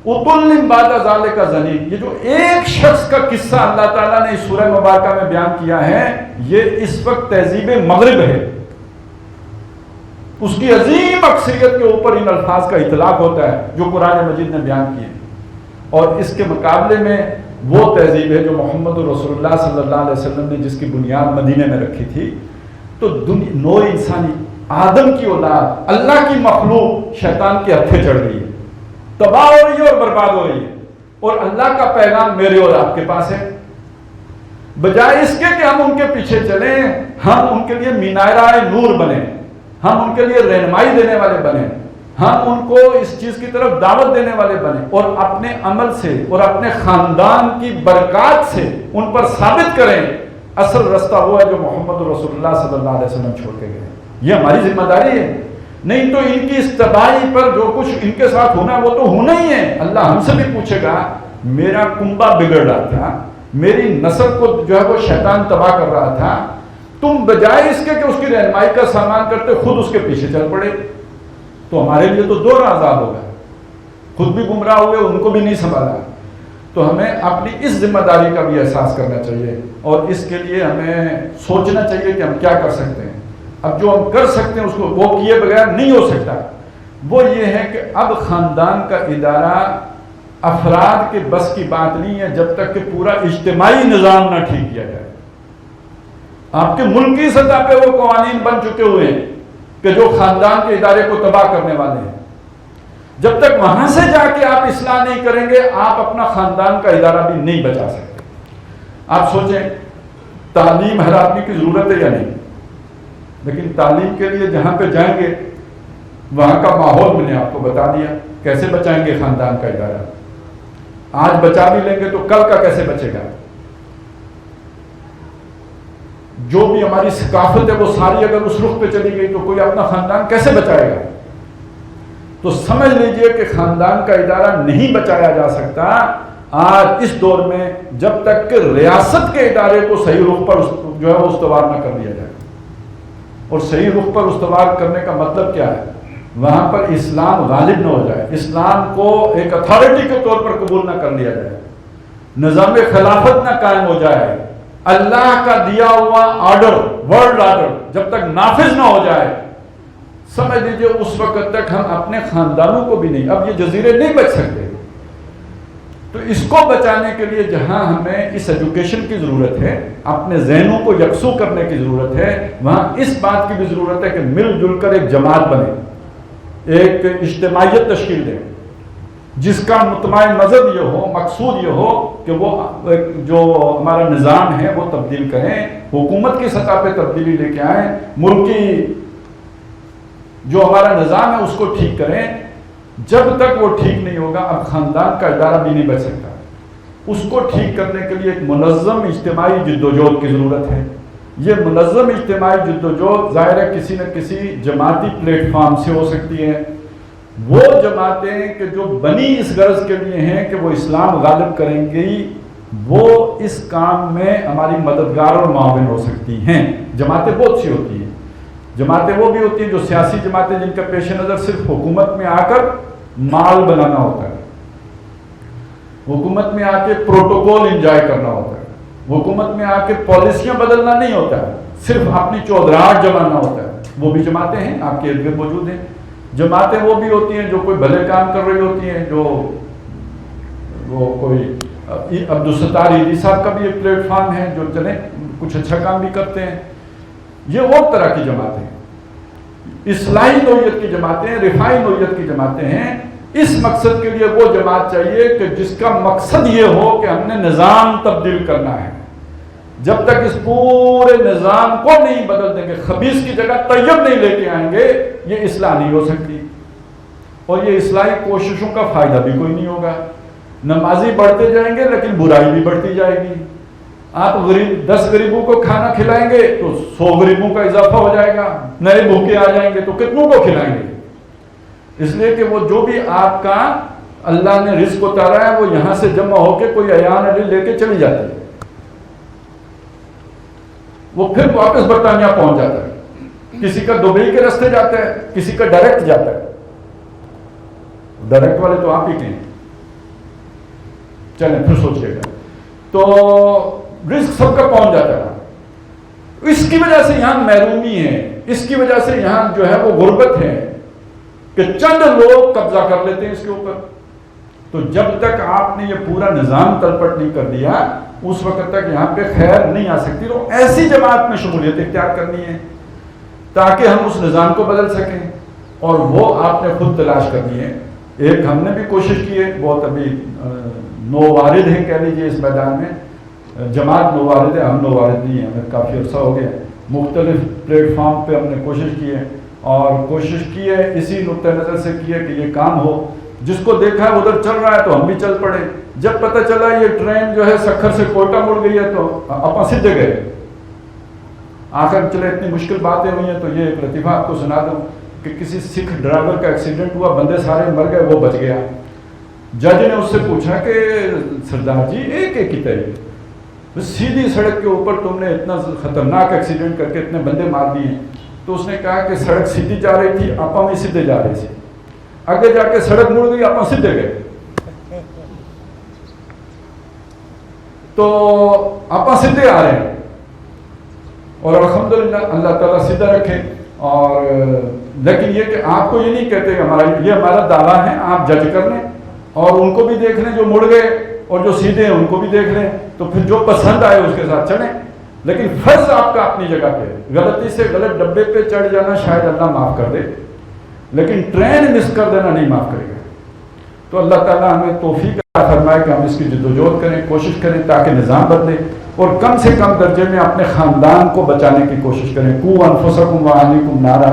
اتل بعد ذالک زنیم. یہ جو ایک شخص کا قصہ اللہ تعالیٰ نے اس سورہ مبارکہ میں بیان کیا ہے، یہ اس وقت تہذیب مغرب ہے. اس کی عظیم اکثریت کے اوپر ان الفاظ کا اطلاق ہوتا ہے جو قرآن مجید نے بیان کیے. اور اس کے مقابلے میں وہ تہذیب ہے جو محمد رسول اللہ صلی اللہ علیہ وسلم نے جس کی بنیاد مدینے میں رکھی تھی. تو نوع انسانی، آدم کی اولاد، اللہ کی مخلوق شیطان کے ہتھے چڑھ گئی ہے، تباہ ہو رہی ہے اور برباد ہو رہی ہے. اور اللہ کا پیغام میرے اور آپ کے پاس ہے. بجائے اس کے کہ ہم ان کے پیچھے چلیں، ہم ان کے لیے مینارۂ نور بنیں، ہم ان کے لیے رہنمائی دینے والے بنیں، ہم ان کو اس چیز کی طرف دعوت دینے والے بنیں، اور اپنے عمل سے اور اپنے خاندان کی برکات سے ان پر ثابت کریں اصل رستہ وہ ہے جو محمد رسول اللہ صلی اللہ علیہ وسلم چھوڑ کے گئے. یہ ہماری ذمہ داری ہے. نہیں تو ان کی اس تباہی پر جو کچھ ان کے ساتھ ہونا وہ تو ہونا ہی ہے. اللہ ہم سے بھی پوچھے گا، میرا کنبہ بگڑ رہا تھا، میری نسل کو جو ہے وہ شیطان تباہ کر رہا تھا، تم بجائے اس کے کہ اس کی رہنمائی کا سامان کرتے خود اس کے پیچھے چل پڑے. تو ہمارے لیے تو دو عذاب ہوگا، خود بھی گمراہ ہوئے، ان کو بھی نہیں سنبھالا. تو ہمیں اپنی اس ذمہ داری کا بھی احساس کرنا چاہیے، اور اس کے لیے ہمیں سوچنا چاہیے کہ ہم کیا کر سکتے ہیں. اب جو ہم کر سکتے ہیں اس کو وہ کیے بغیر نہیں ہو سکتا. وہ یہ ہے کہ اب خاندان کا ادارہ افراد کے بس کی بات نہیں ہے جب تک کہ پورا اجتماعی نظام نہ ٹھیک کیا جائے. آپ کے ملکی سطح پہ وہ قوانین بن چکے ہوئے ہیں کہ جو خاندان کے ادارے کو تباہ کرنے والے ہیں. جب تک وہاں سے جا کے آپ اصلاح نہیں کریں گے آپ اپنا خاندان کا ادارہ بھی نہیں بچا سکتے. آپ سوچیں تعلیم ہر آدمی کی ضرورت ہے یا نہیں, لیکن تعلیم کے لیے جہاں پہ جائیں گے وہاں کا ماحول میں نے آپ کو بتا دیا. کیسے بچائیں گے خاندان کا ادارہ؟ آج بچا بھی لیں گے تو کل کا کیسے بچے گا؟ جو بھی ہماری ثقافت ہے وہ ساری اگر اس رخ پہ چلی گئی تو کوئی اپنا خاندان کیسے بچائے گا؟ تو سمجھ لیجئے کہ خاندان کا ادارہ نہیں بچایا جا سکتا آج اس دور میں جب تک کہ ریاست کے ادارے کو صحیح رخ پر جو ہے وہ استوار نہ کر لیا جائے. اور صحیح رخ پر استوار کرنے کا مطلب کیا ہے؟ وہاں پر اسلام غالب نہ ہو جائے, اسلام کو ایک اتھارٹی کے طور پر قبول نہ کر لیا جائے, نظام خلافت نہ قائم ہو جائے, اللہ کا دیا ہوا آرڈر ورلڈ آرڈر جب تک نافذ نہ ہو جائے, سمجھ لیجیے اس وقت تک ہم اپنے خاندانوں کو بھی نہیں, اب یہ جزیرے نہیں بچ سکتے. تو اس کو بچانے کے لیے جہاں ہمیں اس ایجوکیشن کی ضرورت ہے, اپنے ذہنوں کو یکسو کرنے کی ضرورت ہے, وہاں اس بات کی بھی ضرورت ہے کہ مل جل کر ایک جماعت بنے, ایک اجتماعیت تشکیل دے جس کا مطمئن مذہب یہ ہو, مقصود یہ ہو کہ وہ جو ہمارا نظام ہے وہ تبدیل کریں, حکومت کی سطح پہ تبدیلی لے کے آئیں, ملکی جو ہمارا نظام ہے اس کو ٹھیک کریں. جب تک وہ ٹھیک نہیں ہوگا اب خاندان کا ادارہ بھی نہیں بچ سکتا. اس کو ٹھیک کرنے کے لیے ایک منظم اجتماعی جدوجہد کی ضرورت ہے. یہ منظم اجتماعی جدوجہد ظاہر ہے کسی نہ کسی جماعتی پلیٹ فارم سے ہو سکتی ہے. وہ جماعتیں کہ جو بنی اس غرض کے لیے ہیں کہ وہ اسلام غالب کریں گی, وہ اس کام میں ہماری مددگار اور معاون ہو سکتی ہیں. جماعتیں بہت سی ہوتی ہیں. جماعتیں وہ بھی ہوتی ہیں جو سیاسی جماعتیں جن کا پیش نظر صرف حکومت میں آ کر مال بنانا ہوتا ہے, حکومت میں آ کے پروٹوکول انجوائے کرنا ہوتا ہے, حکومت میں آ کے پالیسیاں بدلنا نہیں ہوتا ہے, صرف اپنی چودراہٹ جمانا ہوتا ہے. وہ بھی جماعتیں ہیں آپ کے ارد گرد موجود ہیں. جماعتیں وہ بھی ہوتی ہیں جو کوئی بھلے کام کر رہی ہوتی ہیں, جو وہ کوئی عبدالستار عیدی صاحب کا بھی ایک پلیٹ فارم ہے جو چلیں کچھ اچھا کام بھی کرتے ہیں. یہ اور طرح کی جماعتیں, اصلاحی نوعیت کی جماعتیں, رفائی نوعیت کی جماعتیں ہیں. اس مقصد کے لیے وہ جماعت چاہیے کہ جس کا مقصد یہ ہو کہ ہم نے نظام تبدیل کرنا ہے. جب تک اس پورے نظام کو نہیں بدل دیں گے, خبیث کی جگہ طیب نہیں لے کے آئیں گے, یہ اصلاح نہیں ہو سکتی. اور یہ اصلاحی کوششوں کا فائدہ بھی کوئی نہیں ہوگا. نمازی بڑھتے جائیں گے لیکن برائی بھی بڑھتی جائے گی. آپ 10 غریبوں کو کھانا کھلائیں گے تو 100 غریبوں کا اضافہ ہو جائے گا, نئے بھوکے آ جائیں گے تو کتنوں کو کھلائیں گے؟ اس لیے کہ وہ جو بھی آپ کا اللہ نے رزق اتارا ہے وہ یہاں سے جمع ہو کے کوئی ایان علی لے کے چلی جاتی ہے, وہ پھر واپس برطانیہ پہنچ جاتا ہے. کسی کا دبئی کے راستے جاتا ہے, کسی کا ڈائریکٹ جاتا ہے. ڈائریکٹ والے تو آپ ہی کہیں, چلیں پھر سوچئے گا. تو رزق سب کا پہنچ جاتا ہے. اس کی وجہ سے یہاں محرومی ہے, اس کی وجہ سے یہاں جو ہے وہ غربت ہے کہ چند لوگ قبضہ کر لیتے ہیں اس کے اوپر. تو جب تک آپ نے یہ پورا نظام تلپٹ نہیں کر دیا اس وقت تک یہاں پہ خیر نہیں آ سکتی. تو ایسی جماعت میں شمولیت اختیار کرنی ہے تاکہ ہم اس نظام کو بدل سکیں, اور وہ آپ نے خود تلاش کرنی ہے. ایک ہم نے بھی کوشش کی ہے, بہت ابھی نووارد ہیں کہہ لیجیے اس میدان میں, جماعت نووارد ہے, ہم نووارد نہیں ہیں, ہمیں کافی عرصہ ہو گیا. مختلف پلیٹ فارم پہ ہم نے کوشش کی ہے, اور کوشش کی ہے اسی نقطہ نظر سے کی ہے کہ یہ کام ہو. جس کو دیکھا ہے ادھر چل رہا ہے تو ہم بھی چل پڑے. جب پتہ چلا یہ ٹرین جو ہے سکھر سے کوئٹہ مڑ گئی ہے تو اپنا سیدھے گئے. آخر چلے اتنی مشکل باتیں ہوئی ہیں تو یہ ایک لطیفہ آپ کو سنا دوں کہ کسی سکھ ڈرائیور کا ایکسیڈنٹ ہوا, بندے سارے مر گئے, وہ بچ گیا. جج نے اس سے پوچھا کہ سردار جی ایک ہی طریقے سیدھی سڑک کے اوپر تم نے اتنا خطرناک ایکسیڈنٹ کر کے اتنے بندے مار دیے. تو اس نے کہا کہ سڑک سیدھی جا رہی تھی, آپا میں سیدھے جا رہے تھے, آگے جا کے سڑک مڑ گئی, آپا سیدھے گئے. تو آپا سیدھے آ رہے ہیں, اور الحمدللہ اللہ تعالیٰ سیدھا رکھے. اور لیکن یہ کہ آپ کو یہ نہیں کہتے کہ ہمارا دعویٰ ہے, آپ جج کر لیں اور ان کو بھی دیکھ لیں جو مڑ گئے, اور جو سیدھے ہیں ان کو بھی دیکھ لیں, تو پھر جو پسند آئے اس کے ساتھ چلیں. لیکن فرض آپ کا اپنی جگہ پہ ہے. غلطی سے غلط ڈبے پہ چڑھ جانا شاید اللہ معاف کر دے، لیکن ٹرین مس کر دینا نہیں معاف کرے گا. تو اللہ تعالیٰ ہمیں توفیق عطا فرمائے کہ ہم اس کی جدوجہد کریں، کوشش کریں تاکہ نظام بدلے، اور کم سے کم درجے میں اپنے خاندان کو بچانے کی کوشش کریں. قوا انفسکم واہلیکم نارا،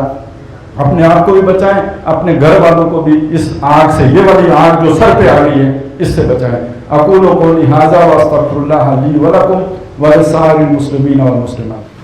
اپنے آپ کو بھی بچائیں، اپنے گھر والوں کو بھی اس آگ سے، یہ والی آگ جو سر پہ آ گئی ہے، اس سے بچائیں. اقول قولی ھذا واستغفر اللہ لی ولکم ولسائر المسلمین والمسلمات.